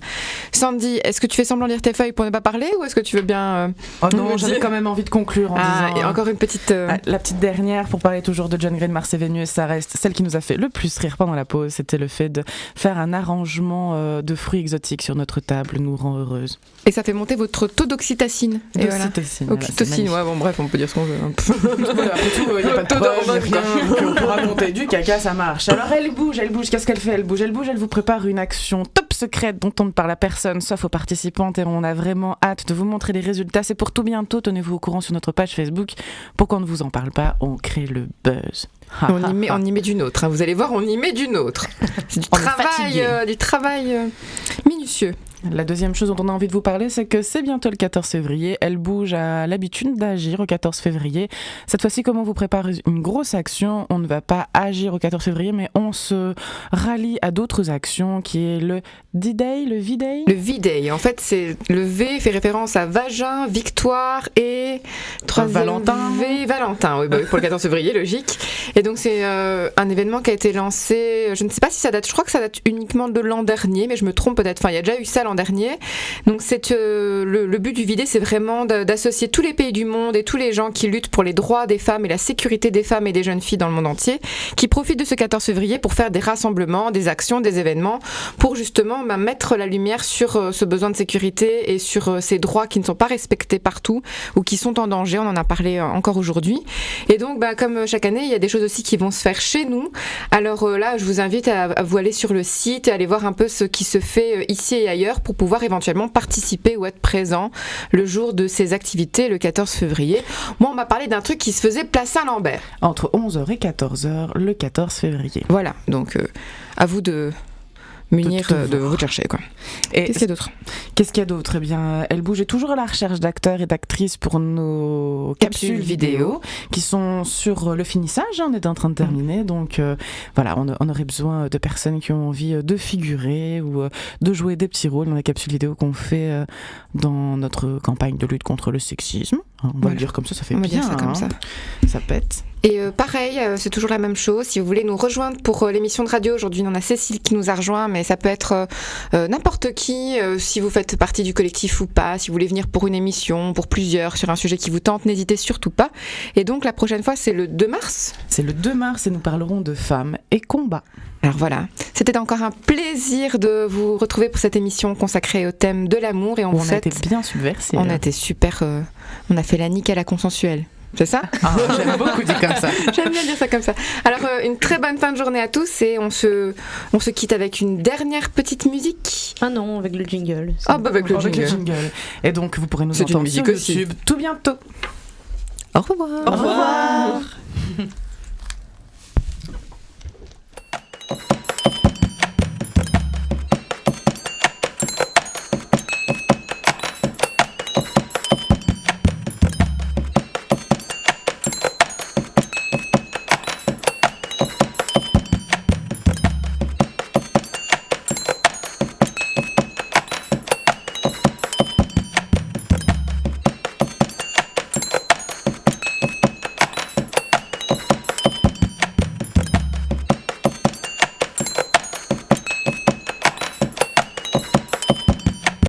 [SPEAKER 2] Sandy, est-ce que tu fais semblant de lire tes feuilles pour ne pas parler ou est-ce que tu veux bien
[SPEAKER 3] Oh non, j'avais quand même envie de conclure en disant...
[SPEAKER 2] et encore une petite...
[SPEAKER 3] La petite dernière, pour parler toujours de John Gray de Mars et Vénus, ça reste celle qui nous a fait le plus rire pendant la pause, c'était le fait de faire un arrangement de fruits exotiques sur notre table, nous rend heureuse.
[SPEAKER 2] Et ça fait monter votre taux d'oxytocine.
[SPEAKER 3] D'oxytocine.
[SPEAKER 2] Oxytocine, ouais, bon bref, on peut dire ce qu'on veut.
[SPEAKER 3] Après tout, il n'y a pas de preuve, rien qu'on peut raconter du caca, ça marche. Alors elle bouge, qu'est-ce qu'elle fait ? Elle bouge, elle vous prépare une action top secrète dont on ne parle à personne, sauf aux participantes, et on a vraiment hâte de vous montrer les résultats. C'est pour tout bientôt, tenez-vous au courant sur notre page Facebook. Pour qu'on ne vous en parle pas, on crée le buzz.
[SPEAKER 2] On y met du nôtre, hein. Vous allez voir, on y met du nôtre. C'est du travail minutieux.
[SPEAKER 3] La deuxième chose dont on a envie de vous parler, c'est que c'est bientôt le 14 février. Elle bouge a l'habitude d'agir au 14 février. Cette fois-ci, comment vous préparez une grosse action ? On ne va pas agir au 14 février, mais on se rallie à d'autres actions, qui est le D-Day, le V-Day ?
[SPEAKER 2] Le V-Day, en fait, c'est le V fait référence à vagin, victoire et
[SPEAKER 3] Valentin.
[SPEAKER 2] V, Valentin, oui, pour le 14 février, logique. Et donc c'est un événement qui a été lancé, je ne sais pas si ça date, je crois que ça date uniquement de l'an dernier, mais je me trompe peut-être, enfin il y a déjà eu ça l'an dernier. Donc c'est le but du V-Day, c'est vraiment d'associer tous les pays du monde et tous les gens qui luttent pour les droits des femmes et la sécurité des femmes et des jeunes filles dans le monde entier, qui profitent de ce 14 février pour faire des rassemblements, des actions, des événements, pour justement mettre la lumière sur ce besoin de sécurité et sur ces droits qui ne sont pas respectés partout ou qui sont en danger. On en a parlé encore aujourd'hui. Et donc, comme chaque année, il y a des choses aussi qui vont se faire chez nous. Alors là, je vous invite à vous aller sur le site et aller voir un peu ce qui se fait ici et ailleurs pour pouvoir éventuellement participer ou être présent le jour de ces activités, le 14 février. Moi, on m'a parlé d'un truc qui se faisait place Saint-Lambert.
[SPEAKER 3] Entre 11h et 14h, le 14 février.
[SPEAKER 2] Voilà, donc à vous de munir de vous chercher, quoi. Et qu'est-ce qu'il y a d'autre ?
[SPEAKER 3] Eh bien, Elle bouge est toujours à la recherche d'acteurs et d'actrices pour nos capsules vidéo qui sont sur le finissage, on est en train de terminer, donc voilà, on aurait besoin de personnes qui ont envie de figurer ou de jouer des petits rôles dans les capsules vidéo qu'on fait dans notre campagne de lutte contre le sexisme. On va le dire comme ça fait bien,
[SPEAKER 2] dire ça comme ça.
[SPEAKER 3] Ça pète.
[SPEAKER 2] Et pareil, c'est toujours la même chose. Si vous voulez nous rejoindre pour l'émission de radio, aujourd'hui on a Cécile qui nous a rejoint, mais ça peut être n'importe qui, si vous faites partie du collectif ou pas, si vous voulez venir pour une émission, pour plusieurs, sur un sujet qui vous tente, n'hésitez surtout pas. Et donc la prochaine fois c'est le 2 mars.
[SPEAKER 3] C'est le 2 mars et nous parlerons de femmes et combats.
[SPEAKER 2] Alors voilà, c'était encore un plaisir de vous retrouver pour cette émission consacrée au thème de l'amour et on
[SPEAKER 3] a été bien subversifs.
[SPEAKER 2] On a été super, on a fait la nique à la consensuelle. C'est ça ?
[SPEAKER 3] J'aime beaucoup dire comme ça.
[SPEAKER 2] J'aime bien dire ça comme ça. Alors, une très bonne fin de journée à tous et on se quitte avec une dernière petite musique.
[SPEAKER 6] Ah non, avec le jingle.
[SPEAKER 2] Avec le jingle.
[SPEAKER 3] Et donc, vous pourrez nous entendre sur YouTube tout bientôt.
[SPEAKER 2] Au revoir.
[SPEAKER 3] Au revoir.